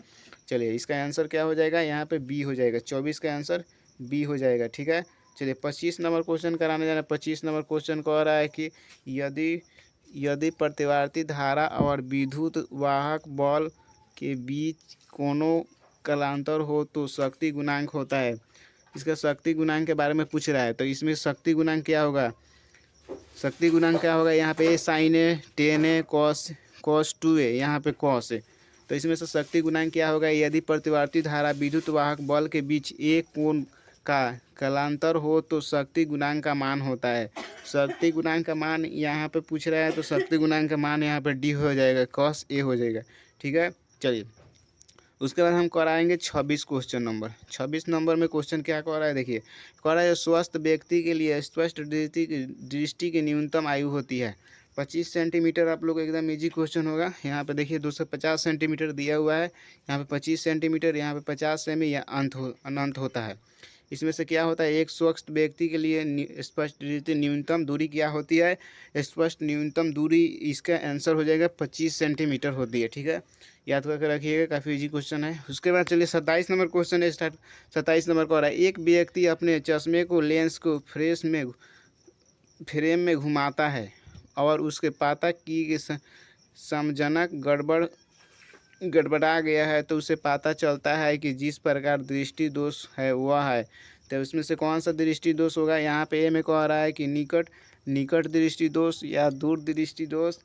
चलिए इसका आंसर क्या हो जाएगा? यहाँ पे B हो जाएगा। 24 का आंसर B हो जाएगा। ठीक है, चलिए 25 नंबर क्वेश्चन कराने जाना। 25 नंबर क्वेश्चन कह रहा है कि यदि यदि प्रतिवर्ती धारा और विद्युत वाहक बल के बीच कोनों कालांतर हो तो शक्ति गुणांक होता है। इसका शक्ति गुणांक के बारे में पूछ रहा है, तो इसमें शक्ति गुणांक क्या होगा? शक्ति गुणांक क्या होगा? यहाँ पे साइन है, टेन है, कॉस 2 है, यहाँ पे कॉस है। तो इसमें से शक्ति गुणांक क्या होगा? यदि प्रतिवर्ती धारा विद्युत वाहक बल के बीच एक कोण का कालांतर हो तो शक्ति गुणांक का मान होता है। शक्ति गुणांक का मान यहाँ पे पूछ रहा है, तो शक्ति गुणांक का मान यहाँ पे D हो जाएगा, cos A हो जाएगा। ठीक है, चलिए उसके बाद हम कराएंगे 26 क्वेश्चन नंबर। 26 नंबर में क्वेश्चन क्या कह रहा है? देखिए कह रहा है स्वस्थ व्यक्ति के लिए स्पष्ट दृष्टि की न्यूनतम आयु होती है 25 सेंटीमीटर। आप लोग एकदम इजी क्वेश्चन होगा। यहाँ पे देखिए 250 सेंटीमीटर दिया हुआ है, यहाँ पे 25 सेंटीमीटर, यहाँ पे 50 सेमी या अनंत होता है। इसमें से क्या होता है? एक स्वस्थ व्यक्ति के लिए स्पष्ट न्यूनतम दूरी क्या होती है? स्पष्ट न्यूनतम दूरी, इसका आंसर हो जाएगा 25 सेंटीमीटर होती है। ठीक है, याद करके रखिएगा, काफ़ी इजी क्वेश्चन है। उसके बाद चलिए 27 नंबर क्वेश्चन है स्टार्ट। 27 नंबर को आ रहा है एक व्यक्ति अपने चश्मे को लेंस को फ्रेम में घुमाता है और उसके पाता की समजनक गड़बड़ा गया है तो उसे पता चलता है कि जिस प्रकार दृष्टि दोष है वह है। तो उसमें से कौन सा दृष्टि दोष होगा? यहाँ पे ए में कह रहा है कि निकट दृष्टि दोष या दूर दृष्टि दोष,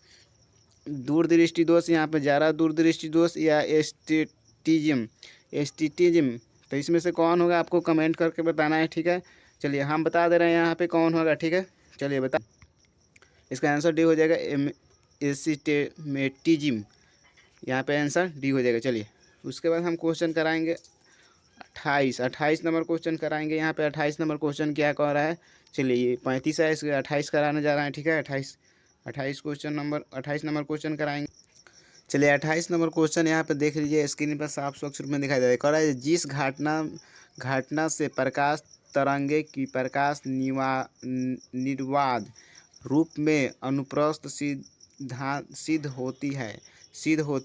यहाँ पे ज़्यादा दूर दृष्टि दोष या एस्टिटिज्म। तो इसमें से कौन होगा? आपको कमेंट करके बताना है। ठीक है, चलिए हम बता दे रहे हैं यहाँ पे कौन होगा। ठीक है, चलिए बता, इसका आंसर डी हो जाएगा एस्टिमेटिज्म। यहाँ पे आंसर डी हो जाएगा। चलिए उसके बाद हम क्वेश्चन कराएंगे 28 नंबर क्वेश्चन कराएंगे। यहाँ पे 28 नंबर क्वेश्चन क्या कह रहा है? चलिए ये 35 है, इसके 28 कराने जा रहे हैं। ठीक है, 28 नंबर क्वेश्चन कराएंगे। चलिए 28 नंबर क्वेश्चन यहाँ पे देख लीजिए, स्क्रीन पर साफ स्वच्छ रूप में दिखाई दे रहा है। कह रहा है जिस घटना से प्रकाश तरंगे की प्रकाश निर्वाध रूप में अनुप्रस्थ सिद्ध होती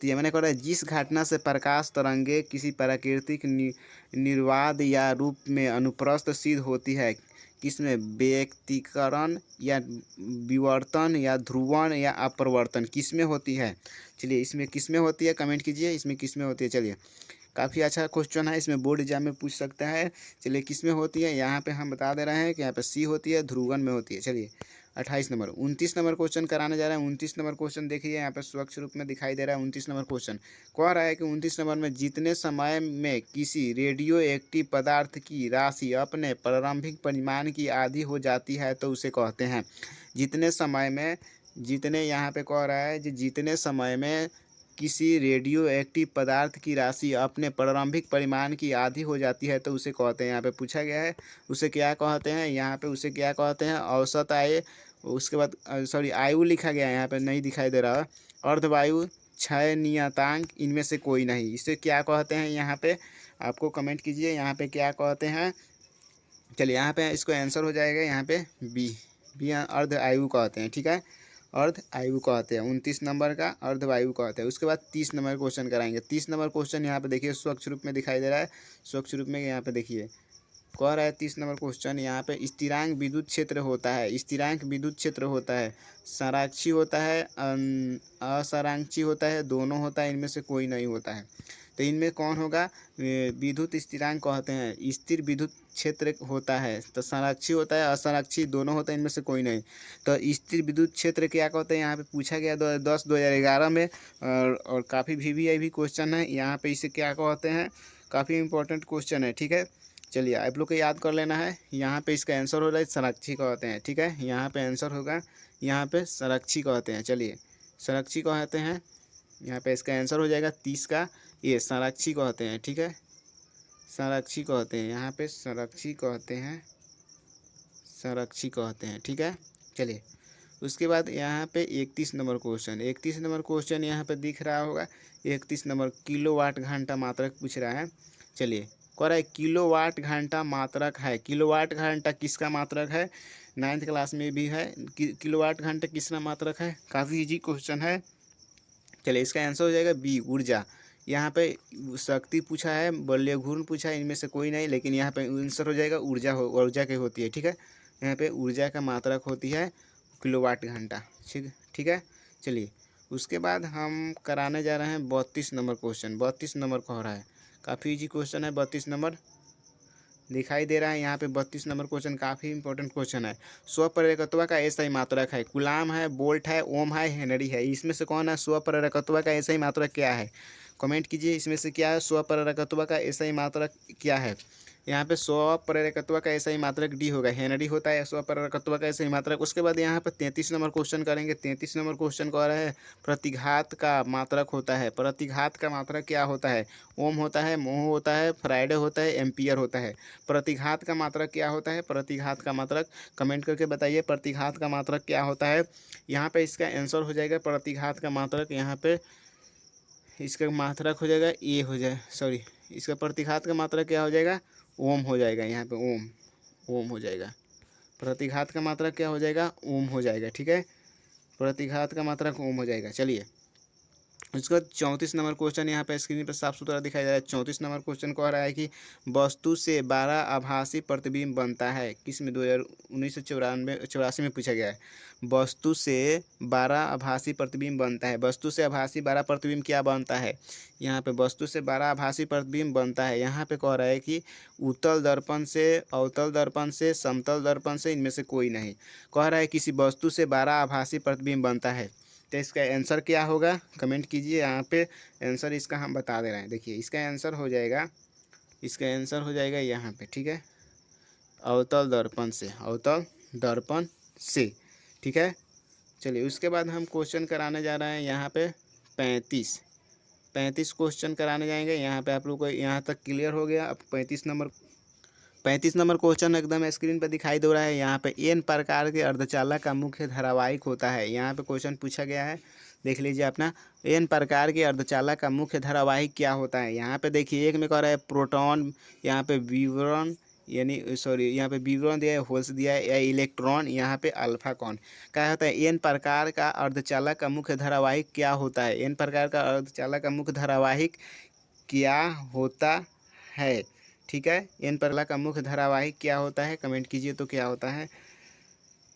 है। मैंने कहा जिस घटना से प्रकाश तरंगे किसी प्राकृतिक निर्वाध या रूप में अनुप्रस्थ सिद्ध होती है, किसमें? व्यक्तीकरण या विवर्तन या ध्रुवण या अपवर्तन, किसमें होती है? चलिए इसमें किसमें होती है? कमेंट कीजिए इसमें किसमें होती है। चलिए काफ़ी अच्छा क्वेश्चन है, इसमें बोर्ड एग्जाम में पूछ सकता है। चलिए किसमें होती है? यहाँ पे हम बता दे रहे हैं कि यहाँ पे C होती है, ध्रुवण में होती है। चलिए 28 नंबर 29 नंबर क्वेश्चन कराने जा रहे हैं। 29 नंबर क्वेश्चन देखिए, यहाँ पे स्वच्छ रूप में दिखाई दे रहा है। 29 नंबर क्वेश्चन कह रहा है कि 29 नंबर में जितने समय में किसी रेडियो एक्टिव पदार्थ की राशि अपने प्रारंभिक परिमाण की आधी हो जाती है तो उसे कहते हैं। जितने यहाँ पे कह रहा है कि जितने समय में किसी रेडियो एक्टिव पदार्थ की राशि अपने प्रारंभिक परिमाण की आधी हो जाती है तो उसे कहते हैं। यहाँ पे पूछा गया है उसे क्या कहते हैं? यहाँ पे उसे क्या कहते हैं? औसत आयु। उसके बाद सॉरी आयु लिखा गया है, यहाँ पे नहीं दिखाई दे रहा। अर्धवायु, क्षय नियतांक, इनमें से कोई नहीं। इसे क्या कहते हैं? यहाँ पे आपको कमेंट कीजिए, यहाँ पे क्या कहते हैं। चलिए यहाँ पे इसको आंसर हो जाएगा यहाँ पे बी अर्ध आयु कहते हैं। ठीक है, अर्ध आयु कहते हैं। 29 नंबर का अर्धवायु कहते हैं। उसके बाद 30 नंबर क्वेश्चन कराएंगे। 30 नंबर क्वेश्चन यहाँ पे देखिए स्वच्छ रूप में दिखाई दे रहा है। स्वच्छ रूप में यहाँ पे देखिए कह रहा है 30 नंबर क्वेश्चन, यहाँ पे स्थिरांक विद्युत क्षेत्र होता है। स्थिरांक विद्युत क्षेत्र होता है, संराक्षी होता है, असंराक्षी होता है, दोनों होता है, इनमें से कोई नहीं होता है। तो इनमें कौन होगा? विद्युत स्थिरांक कहते हैं। स्थिर विद्युत क्षेत्र होता है, तो संरक्षी होता है, असंरक्षी दोनों होता है, इनमें से कोई नहीं। तो स्थिर विद्युत क्षेत्र क्या कहते हैं? यहाँ पे पूछा गया 2011 में, और काफ़ी VVIP क्वेश्चन है। यहाँ पे इसे क्या कहते हैं? काफ़ी इंपॉर्टेंट क्वेश्चन है। ठीक है, चलिए आप लोग को याद कर लेना है। यहाँ पे इसका आंसर हो रहा है संरक्षी कहते हैं, ठीक है। यहाँ पे आंसर होगा, यहाँ पे संरक्षी कहते हैं। चलिए संरक्षी कहते हैं, यहाँ पे इसका आंसर हो जाएगा 30 का ये संरक्षी कहते हैं, ठीक है। संरक्षी कहते हैं, यहाँ पे संरक्षी कहते हैं, संरक्षी कहते हैं, ठीक है। चलिए उसके बाद यहाँ पे 31 नंबर क्वेश्चन, 31 नंबर क्वेश्चन यहाँ पे दिख रहा होगा। 31 नंबर किलोवाट घंटा मात्रक पूछ रहा है। चलिए कह रहा है किलोवाट घंटा मात्रक है। किलोवाट घंटा किसका मात्रक है? 9th क्लास में भी है। किलोवाट घंटा किसका मात्रक है? काफ़ी इजी क्वेश्चन है। चलिए इसका आंसर हो जाएगा बी ऊर्जा। यहाँ पे शक्ति पूछा है, बल्य घूर्ण पूछा है, इनमें से कोई नहीं, लेकिन यहाँ पे आंसर हो जाएगा ऊर्जा। ऊर्जा की होती है, ठीक है। यहाँ पे ऊर्जा का मात्रक होती है किलोवाट घंटा, ठीक ठीक है। चलिए उसके बाद हम कराने जा रहे हैं 32 नंबर क्वेश्चन। 32 नंबर का हो रहा है, काफ़ी इजी क्वेश्चन है। 32 नंबर दिखाई दे रहा है यहाँ पे। 32 नंबर क्वेश्चन काफ़ी इंपॉर्टेंट क्वेश्चन है। स्वप्रेरकत्व का ऐसा ही मात्रक है। कूलाम है, बोल्ट है, ओम है, हेनरी है। इसमें से कौन है? स्वप्रेरकत्व का ऐसा ही मात्रक क्या है? कमेंट कीजिए इसमें से क्या है? स्वप्रेरकत्व का ऐसा ही मात्रक क्या है? यहाँ पे स्वप्रेरकत्व का ऐसा ही मात्रक डी होगा। हेनरी होता है स्वप्रेरकत्व का ऐसा ही मात्रक। उसके बाद यहाँ पे 33 नंबर क्वेश्चन करेंगे। 33 नंबर क्वेश्चन कह रहे हैं प्रतिघात का मात्रक होता है। प्रतिघात का मात्रक क्या होता है? ओम होता है, मोह होता है, फ्राइडे होता है, एम्पियर होता है। प्रतिघात का मात्रक क्या होता है? प्रतिघात का मात्रक कमेंट करके बताइए, प्रतिघात का मात्रक क्या होता है? यहाँ पे इसका आंसर हो जाएगा प्रतिघात का मात्रक। यहाँ पे इसका मात्रक हो जाएगा ए हो जाए, सॉरी, इसका प्रतिघात का मात्रक क्या हो जाएगा? ओम हो जाएगा। यहाँ पे ओम, ओम हो जाएगा। प्रतिघात का मात्रक क्या हो जाएगा? ओम हो जाएगा, ठीक है। प्रतिघात का मात्रक ओम हो जाएगा। चलिए उसके बाद 34 नंबर क्वेश्चन यहाँ पे स्क्रीन पर साफ सुथरा दिखाई दे रहा है। 34 नंबर क्वेश्चन कह रहा है कि वस्तु से 12 आभासी प्रतिबिंब बनता है। किस में? 1984 में पूछा गया है। वस्तु से 12 आभासी प्रतिबिंब बनता है। वस्तु से आभासी 12 प्रतिबिंब क्या बनता है? यहाँ पे वस्तु से 12 आभासी प्रतिबिंब बनता है। यहाँ पे कह रहा है कि उत्तल दर्पण से, अवतल दर्पण से, समतल दर्पण से, इनमें से कोई नहीं। कह रहा है किसी वस्तु से 12 आभासी प्रतिबिंब बनता है। तो इसका आंसर क्या होगा? कमेंट कीजिए। यहाँ पे आंसर इसका हम बता दे रहे हैं। देखिए इसका आंसर हो जाएगा, इसका आंसर हो जाएगा यहाँ पे, ठीक है, अवतल दर्पण से, अवतल दर्पण से, ठीक है। चलिए उसके बाद हम क्वेश्चन कराने जा रहे हैं यहाँ पे 35 क्वेश्चन कराने जाएंगे। यहाँ पे आप लोग को यहाँ तक क्लियर हो गया। अब 35 नंबर क्वेश्चन एकदम स्क्रीन पर दिखाई दे रहा है। यहाँ पे एन प्रकार के अर्धचालक का मुख्य धारावाहिक होता है। यहाँ पे क्वेश्चन पूछा गया है, देख लीजिए अपना। एन प्रकार के अर्धचालक का मुख्य धारावाहिक क्या होता है? यहाँ पे देखिए एक में कह रहा है प्रोटॉन, यहाँ पे विवरण, यानी सॉरी यहाँ पे विवरण दिया है, होल्स दिया है, या इलेक्ट्रॉन, यहाँ पे अल्फा कौन क्या होता है? एन प्रकार का अर्धचालक का मुख्य धारावाहिक क्या होता है? एन प्रकार का अर्धचालक का मुख्य धारावाहिक क्या होता है? ठीक है, एन प्रकार का मुख्य धारावाहिक क्या होता है? कमेंट कीजिए तो क्या होता है,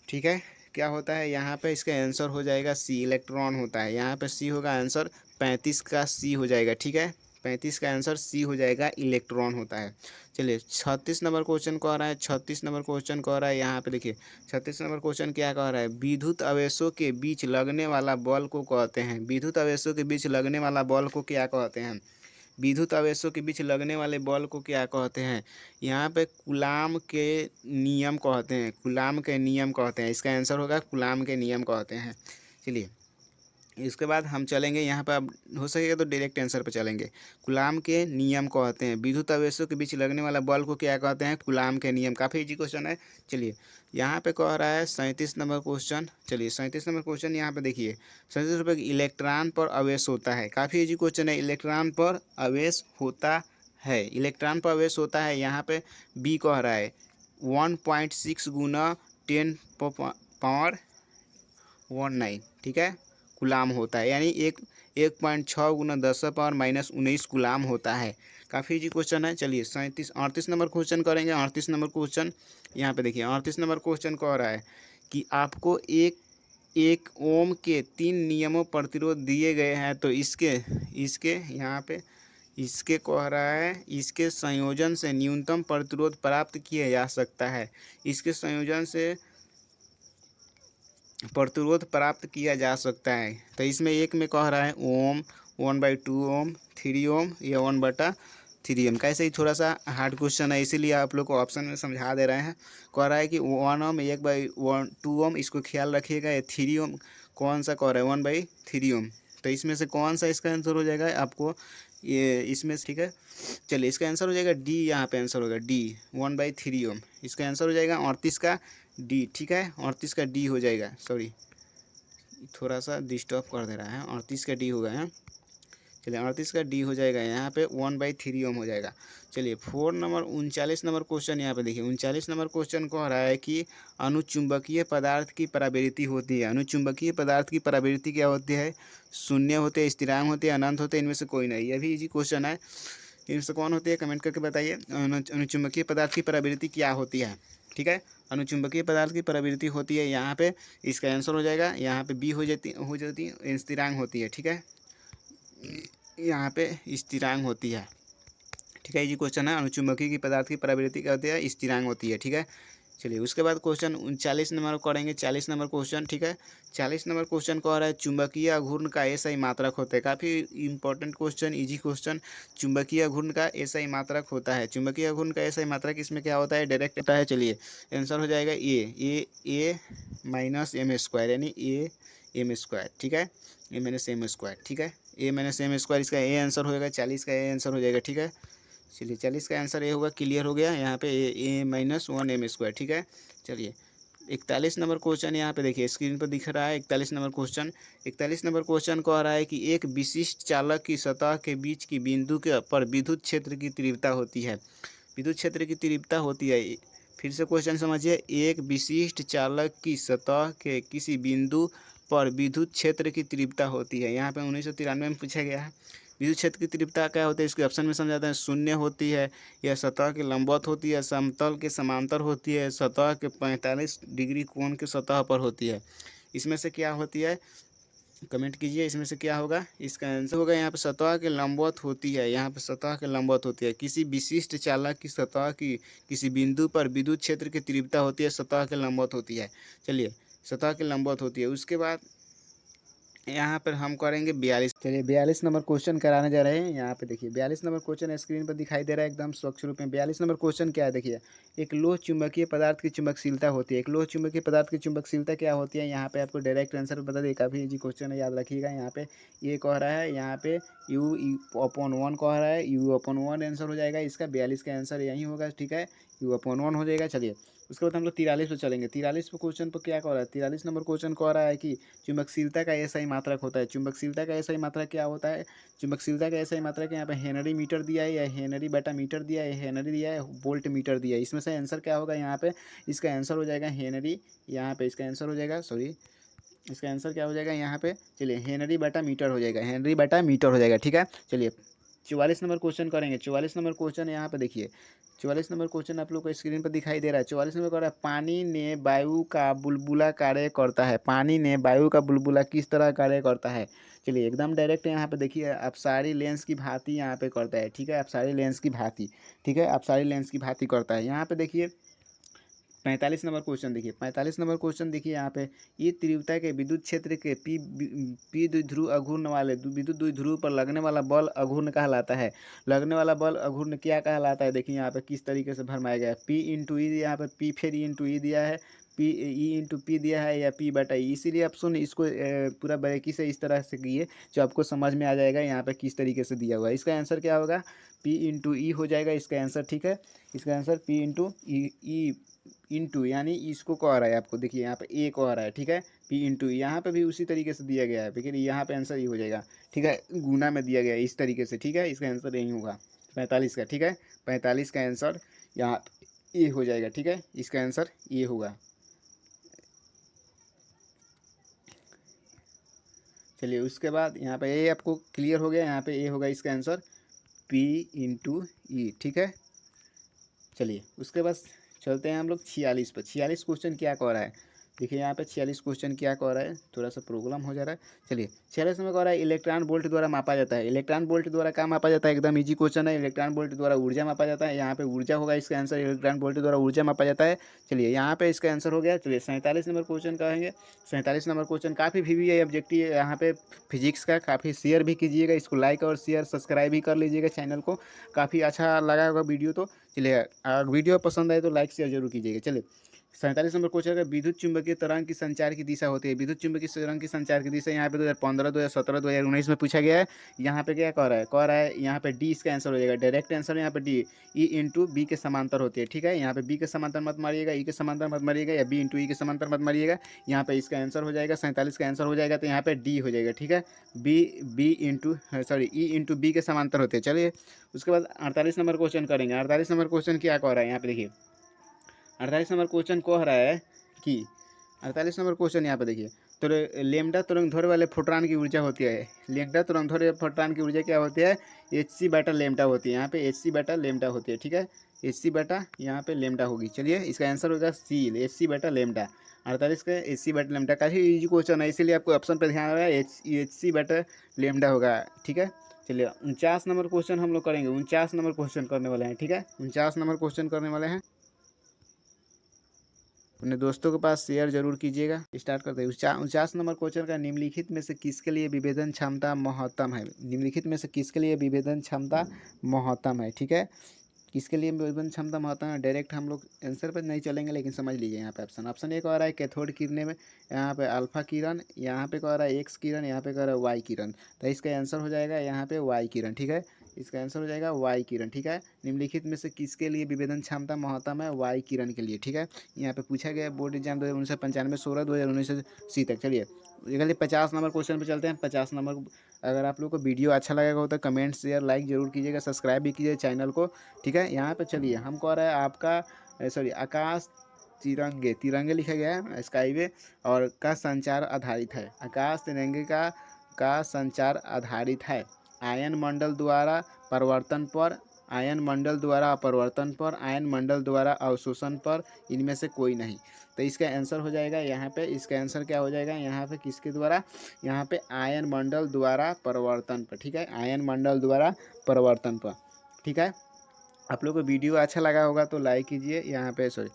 ठीक है, क्या होता है? यहाँ पे इसका आंसर हो जाएगा सी, इलेक्ट्रॉन होता है। यहाँ पे सी होगा आंसर, 35 का सी हो जाएगा, ठीक है। 35 का आंसर सी हो जाएगा, इलेक्ट्रॉन होता है। चलिए 36 नंबर क्वेश्चन कह रहा है। 36 नंबर क्वेश्चन कह रहा है, यहाँ पे देखिए 36 नंबर क्वेश्चन क्या कह रहा है? विद्युत आवेशों के बीच लगने वाला बल को कहते हैं। विद्युत आवेशों के बीच लगने वाला बल को क्या कहते हैं? विद्युत आवेशों के बीच लगने वाले बल को क्या कहते हैं? यहाँ पे कूलाम के नियम कहते हैं। कूलाम के नियम कहते हैं। इसका आंसर होगा कूलाम के नियम कहते हैं। चलिए इसके बाद हम चलेंगे यहाँ पर, अब हो सकेगा तो डायरेक्ट आंसर पर चलेंगे। कूलाम के नियम कहते हैं। विद्युत आवेशों के बीच लगने वाला बल को क्या कहते हैं? कूलाम के नियम। काफ़ी इजी क्वेश्चन है। चलिए यहाँ पे कह रहा है 37 नंबर क्वेश्चन। चलिए 37 नंबर क्वेश्चन यहाँ पे देखिए, 37 रुपये इलेक्ट्रॉन पर आवेश होता है। काफ़ी इजी क्वेश्चन है। इलेक्ट्रॉन पर आवेश होता है, इलेक्ट्रॉन पर आवेश होता है। यहाँ पे बी कह रहा है 1.6 गुना 10 पावर 19, ठीक है, गुलाम होता है। यानी 1.6 गुना 10 पावर -19 गुलाम होता है। काफ़ी इजी क्वेश्चन है। चलिए 38 नंबर क्वेश्चन करेंगे। 38 नंबर क्वेश्चन यहाँ पे देखिए, 38 नंबर क्वेश्चन कह रहा है कि आपको एक ओम के 3 नियमों प्रतिरोध दिए गए हैं, तो इसके इसके यहाँ पे इसके कह रहा है इसके संयोजन से न्यूनतम प्रतिरोध प्राप्त किया जा सकता है। इसके संयोजन से प्रतिरोध प्राप्त किया जा सकता है। तो इसमें एक में कह रहा है ओम, 1/2 ओम, 3 ओम, या 1/2 थीरियम। कैसे ही थोड़ा सा हार्ड क्वेश्चन है, इसीलिए आप लोग को ऑप्शन में समझा दे रहे हैं। कह रहा है कि 1 ओम 1/2 ओम, इसको ख्याल रखिएगा। ये थीरियम कौन सा कह रहा है, 1/3 ओम। तो इसमें से कौन सा इसका आंसर हो जाएगा आपको ये इसमें से, ठीक है। चलिए इसका आंसर हो जाएगा डी, यहाँ पे आंसर होगा डी 1/3 ओम। इसका आंसर हो जाएगा 38 का डी, ठीक है। 38 का डी हो जाएगा, सॉरी थोड़ा सा डिस्टर्ब कर दे रहा है। 38 का डी होगा यहाँ। चलिए 38 का डी हो जाएगा यहाँ पे 1/3 ओम हो जाएगा। चलिए 39 नंबर क्वेश्चन यहाँ पे देखिए। 39 नंबर क्वेश्चन कह रहा है कि अनुचुंबकीय पदार्थ की प्रवृत्ति होती है। अनुचुंबकीय पदार्थ की प्रवृत्ति क्या होती है? शून्य होते हैं, स्थिरांक होते हैं, अनंत होते हैं, इनमें से कोई नहीं। यह भी इजी क्वेश्चन है। इनमें से कौन होती है, कमेंट करके बताइए। अनुचुंबकीय पदार्थ की प्रवृत्ति क्या होती है, ठीक है। अनुचुंबकीय पदार्थ की प्रवृत्ति होती है यहाँ पे, इसका आंसर हो जाएगा यहाँ पे बी हो जाती स्थिरांक होती है, ठीक है। यहाँ पे स्थिरांक होती है, ठीक है। ये क्वेश्चन है, अनुचुंबकीय की पदार्थ की प्रवृत्ति क्या होती है? स्थिरांक होती है, ठीक है। चलिए उसके बाद क्वेश्चन 39 नंबर करेंगे। 40 नंबर क्वेश्चन, ठीक है। 40 नंबर क्वेश्चन कह रहा है चुंबकीय अघूर्ण का एसआई मात्रक होता है। काफ़ी इंपॉर्टेंट क्वेश्चन, इजी क्वेश्चन। चुंबकीय अघूर्ण का एसआई मात्रक होता है। चुंबकीय अघूर्ण का एसआई मात्रक इसमें क्या होता है? डायरेक्ट होता है। चलिए आंसर हो जाएगा ए माइनस एम स्क्वायर, यानी ए एम स्क्वायर, ठीक है। ए माइनस एम स्क्वायर, ठीक है। ए माइनस एम स्क्वायर, इसका ए आंसर हो जाएगा। 40 का ए आंसर हो जाएगा, ठीक है। चलिए 40 का आंसर ए होगा। क्लियर हो गया यहाँ पे ए माइनस 1 एम स्क्वायर, ठीक है। चलिए 41 नंबर क्वेश्चन यहाँ पे देखिए, स्क्रीन पर दिख रहा है 41 नंबर क्वेश्चन। 41 नंबर क्वेश्चन कह रहा है कि एक विशिष्ट चालक की सतह के बीच की बिंदु के पर विद्युत क्षेत्र की तीव्रता होती है। विद्युत क्षेत्र की तीव्रता होती है। फिर से क्वेश्चन समझिए। एक विशिष्ट चालक की सतह के किसी बिंदु पर विद्युत क्षेत्र की तीव्रता होती है। यहाँ पे 1993 में पूछा गया है। विद्युत क्षेत्र की तीव्रता क्या होती है, इसके ऑप्शन में समझाते हैं। शून्य होती है, या सतह के लंबवत होती है, समतल के समांतर होती है, सतह के 45 डिग्री कोण के सतह पर होती है। इसमें से क्या होती है, कमेंट कीजिए। इसमें से क्या होगा? इसका आंसर होगा यहाँ पे सतह के लंबवत होती है। यहाँ पे सतह के लंबवत होती है। किसी विशिष्ट चालक की सतह की किसी बिंदु पर विद्युत क्षेत्र की तीव्रता होती है, सतह के लंबवत होती है। चलिए सतह के लंबवत होती है। उसके बाद यहाँ पर हम करेंगे 42। चलिए 42 नंबर क्वेश्चन कराने जा रहे हैं। यहाँ पे देखिए 42 नंबर क्वेश्चन स्क्रीन पर दिखाई दे रहा है एकदम स्वच्छ रूप में। 42 नंबर क्वेश्चन क्या है देखिए। एक लोह चुंबकीय पदार्थ की चुंबकशीलता होती है। एक लोह चुंबकीय पदार्थ की चुंबकशीलता क्या होती है, यहाँ पे आपको डायरेक्ट आंसर बता दें। काफ़ी इजी क्वेश्चन है, याद रखिएगा। यहाँ पे ये कह रहा है, यहाँ पे U/1 कह रहा है। U/1 आंसर हो जाएगा इसका। 42 का आंसर यही होगा, ठीक है। U/1 हो जाएगा। चलिए उसके बाद हम लोग 43 पे चलेंगे। 43 पे क्वेश्चन पर क्या कह रहा है? 43 नंबर क्वेश्चन कह रहा है कि चुंबकशीलता का एसआई मात्रक होता है। चुंबकशीलता का एसआई मात्रक क्या होता है? चुंबकशीलता का एसआई मात्रक यहाँ पे हेनरी मीटर दिया है, या हेनरी बटा मीटर दिया है, हेनरी दिया है, वोल्ट मीटर दिया है। इसमें से आंसर क्या होगा यहाँ पे? इसका आंसर हो जाएगा हेनरी। यहाँ पे इसका आंसर हो जाएगा, सॉरी इसका आंसर क्या हो जाएगा यहाँ पे? चलिए हेनरी बटा मीटर हो जाएगा। हेनरी बटा मीटर हो जाएगा, ठीक है। चलिए 44 नंबर क्वेश्चन करेंगे। 44 नंबर क्वेश्चन यहाँ पे देखिए। 44 नंबर क्वेश्चन आप लोग को स्क्रीन पर दिखाई दे रहा है। 44 नंबर कह रहा है पानी ने वायु का बुलबुला कार्य करता है। पानी ने वायु का बुलबुला किस तरह कार्य करता है? चलिए एकदम डायरेक्ट यहाँ पे देखिए, अपसारी लेंस की भांति यहाँ पे करता है, ठीक है। अपसारी लेंस की भांति, ठीक है। अपसारी लेंस की भांति करता है। यहाँ पे देखिए 45 नंबर क्वेश्चन देखिए। 45 नंबर क्वेश्चन देखिए यहाँ पे। ये तीव्रता के विद्युत क्षेत्र के पी द्विध्रुव अघूर्ण वाले विद्युत द्विध्रुव पर लगने वाला बल अघूर्ण कहलाता है। लगने वाला बल अघूर्ण क्या कहलाता है? देखिए यहाँ पे किस तरीके से भरमाया गया है। पी इंटू ई, यहाँ पे पी फिर ई इंटू ई दिया है, पी ई इंटू पी दिया है, या पी बटा ई। इसीलिए आप सुन इसको पूरा बारीकी से इस तरह से कीजिए जो आपको समझ में आ जाएगा यहाँ पे किस तरीके से दिया हुआ है। इसका आंसर क्या होगा? पी इंटू ई हो जाएगा इसका आंसर, ठीक है। इसका answer P into E into, यानी इसको कह रहा है आपको, देखिए यहाँ पे ए कह रहा है, ठीक है। पी इंटू, यहाँ पे भी उसी तरीके से दिया गया है, लेकिन यहाँ पे आंसर ये हो जाएगा, ठीक है। गुना में दिया गया है इस तरीके से, ठीक है। इसका आंसर यही होगा 45 का, ठीक है। 45 का आंसर यहाँ ए हो जाएगा, ठीक है। इसका आंसर ये होगा। चलिए उसके बाद यहाँ पे ए आपको क्लियर हो गया। यहाँ पे ए होगा इसका आंसर पी इंटू ई, ठीक है। चलिए उसके बाद चलते हैं हम लोग 46 पर। 46 क्वेश्चन क्या कह रहा है? देखिए यहाँ पे 46 क्वेश्चन क्या कह रहा है, थोड़ा सा प्रॉब्लम हो जा रहा है। चलिए 46 में कह रहा है इलेक्ट्रॉन वोल्ट द्वारा मापा जाता है। इलेक्ट्रॉन वोल्ट द्वारा क्या मापा जाता है, एकदम इजी क्वेश्चन है। इलेक्ट्रॉन वोल्ट द्वारा ऊर्जा मापा जाता है, यहाँ पे ऊर्जा होगा इसका आंसर। इलेक्ट्रॉन वोल्ट द्वारा ऊर्जा मापा जाता है। चलिए यहाँ पे इसका आंसर हो गया। चलिए 47 नंबर क्वेश्चन कहेंगे। 47 नंबर क्वेश्चन काफ़ी VVI ऑब्जेक्टिव है यहाँ पे फिजिक्स का, काफ़ी शेयर भी कीजिएगा इसको, लाइक और शेयर सब्सक्राइब भी कर लीजिएगा चैनल को। काफ़ी अच्छा लगा होगा वीडियो तो। चलिए वीडियो पसंद आए तो लाइक शेयर जरूर कीजिएगा। चलिए 47 नंबर क्वेश्चन है, विद्युत चुंबकीय तरंग की संचार की दिशा होती है। विद्युत चुंबकीय तरंग की संचार की दिशा यहाँ पे 2015, 2017, 2019 में पूछा गया है। यहाँ पे क्या कह रहा है यहाँ पे डी इसका आंसर हो जाएगा। डायरेक्ट आंसर यहाँ पे डी, ई इंटू बी के समांतर होती है। ठीक है, यहाँ पे बी के समांतर मत मारिएगा, ई के समांतर मत मारिएगा, या बी इंटू ई के समांतर मत मारिएगा। यहाँ पे इसका आंसर हो जाएगा 47 का आंसर हो जाएगा, तो यहाँ पे डी हो जाएगा। ठीक है, B into sorry E into B के समांतर होते हैं। चलिए उसके बाद 48 नंबर क्वेश्चन करेंगे। 48 नंबर क्वेश्चन क्या कह रहा है यहाँ पे देखिए। 48 नंबर क्वेश्चन कह रहा है कि 48 नंबर क्वेश्चन यहाँ पे देखिए, तो लेमडा तरंगदैर्घ्य वाले फोटॉन की ऊर्जा होती है। लेमडा तरंगदैर्घ्य फोटॉन की ऊर्जा क्या होती है, Hc बटा लेमडा होती है। यहाँ पे Hc बटा लेमडा होती है। ठीक है, Hc बटा यहाँ पे लेमडा होगी। चलिए इसका आंसर होगा सी, Hc बटा लेमडा। 48 का Hc बटा लेमडा, काफ़ी ईजी क्वेश्चन है, इसीलिए आपको ऑप्शन पर ध्यान रहा है, Hc बटा लेमडा होगा। ठीक है, चलिए 49 नंबर क्वेश्चन हम लोग करेंगे। 49 नंबर क्वेश्चन करने वाले हैं। ठीक है, 49 नंबर क्वेश्चन करने वाले हैं। अपने दोस्तों के पास शेयर जरूर कीजिएगा। स्टार्ट करते हैं। 49 नंबर क्वेश्चन का, निम्नलिखित में से किसके लिए विभेदन क्षमता महत्तम है। निम्नलिखित में से किसके लिए विभेदन क्षमता महत्तम है। ठीक है, किसके लिए विभेदन क्षमता महत्तम है। डायरेक्ट हम लोग आंसर पर नहीं चलेंगे, लेकिन समझ लीजिए यहाँ पे ऑप्शन ए कह रहा है कैथोड किरणें में, यहाँ पे अल्फा किरण, यहाँ पे कह रहा है एक्स किरण, यहाँ पे कह रहा है वाई किरण। तो इसका आंसर हो जाएगा यहाँ पे वाई किरण। ठीक है, इसका आंसर हो जाएगा वाई किरण। ठीक है, निम्नलिखित में से किसके लिए विभेदन क्षमता महत्तम है, वाई किरण के लिए। ठीक है, यहाँ पे पूछा गया बोर्ड एग्जाम 1995, 16, 2019 सी तक। चलिए चलिए 50 नंबर क्वेश्चन पे चलते हैं। 50 नंबर, अगर आप लोग को वीडियो अच्छा लगेगा हो तो कमेंट शेयर लाइक जरूर कीजिएगा, सब्सक्राइब भी कीजिए चैनल को। ठीक है, यहाँ पे चलिए हम कह रहे हैं आपका सॉरी आकाश तिरंगे, तिरंगे लिखा गया है स्काईवे, और का संचार आधारित है। आकाश तिरंगे का संचार आधारित है आयन मंडल द्वारा परिवर्तन पर, आयन मंडल द्वारा अपरिवर्तन पर, आयन मंडल द्वारा अवशोषण पर, इनमें से कोई नहीं। तो इसका आंसर हो जाएगा यहाँ पे, इसका आंसर क्या हो जाएगा यहाँ पे, किसके द्वारा, यहाँ पे आयन मंडल द्वारा परिवर्तन पर। ठीक है, आयन मंडल द्वारा परिवर्तन पर। ठीक है, आप लोग को वीडियो अच्छा लगा होगा तो लाइक कीजिए। यहाँ पे सॉरी,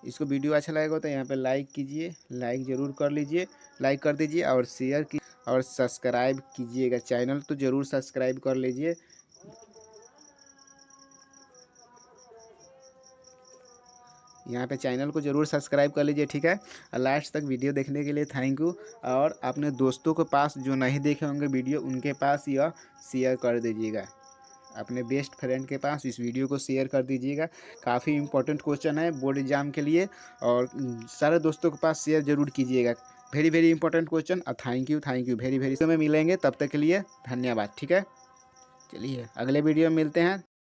इसको वीडियो अच्छा लगेगा तो यहाँ पे लाइक कीजिए, लाइक ज़रूर कर लीजिए, लाइक कर दीजिए और शेयर की और सब्सक्राइब कीजिएगा चैनल तो ज़रूर सब्सक्राइब कर लीजिए। यहाँ पे चैनल को ज़रूर सब्सक्राइब कर लीजिए। ठीक है, और लास्ट तक वीडियो देखने के लिए थैंक यू। और अपने दोस्तों के पास जो नहीं देखे होंगे वीडियो, उनके पास यह शेयर कर दीजिएगा। अपने बेस्ट फ्रेंड के पास इस वीडियो को शेयर कर दीजिएगा। काफ़ी इंपॉर्टेंट क्वेश्चन है बोर्ड एग्जाम के लिए, और सारे दोस्तों के पास शेयर जरूर कीजिएगा। Very very important question. Thank you very very. में मिलेंगे, तब तक के लिए धन्यवाद। ठीक है, चलिए अगले वीडियो में मिलते हैं।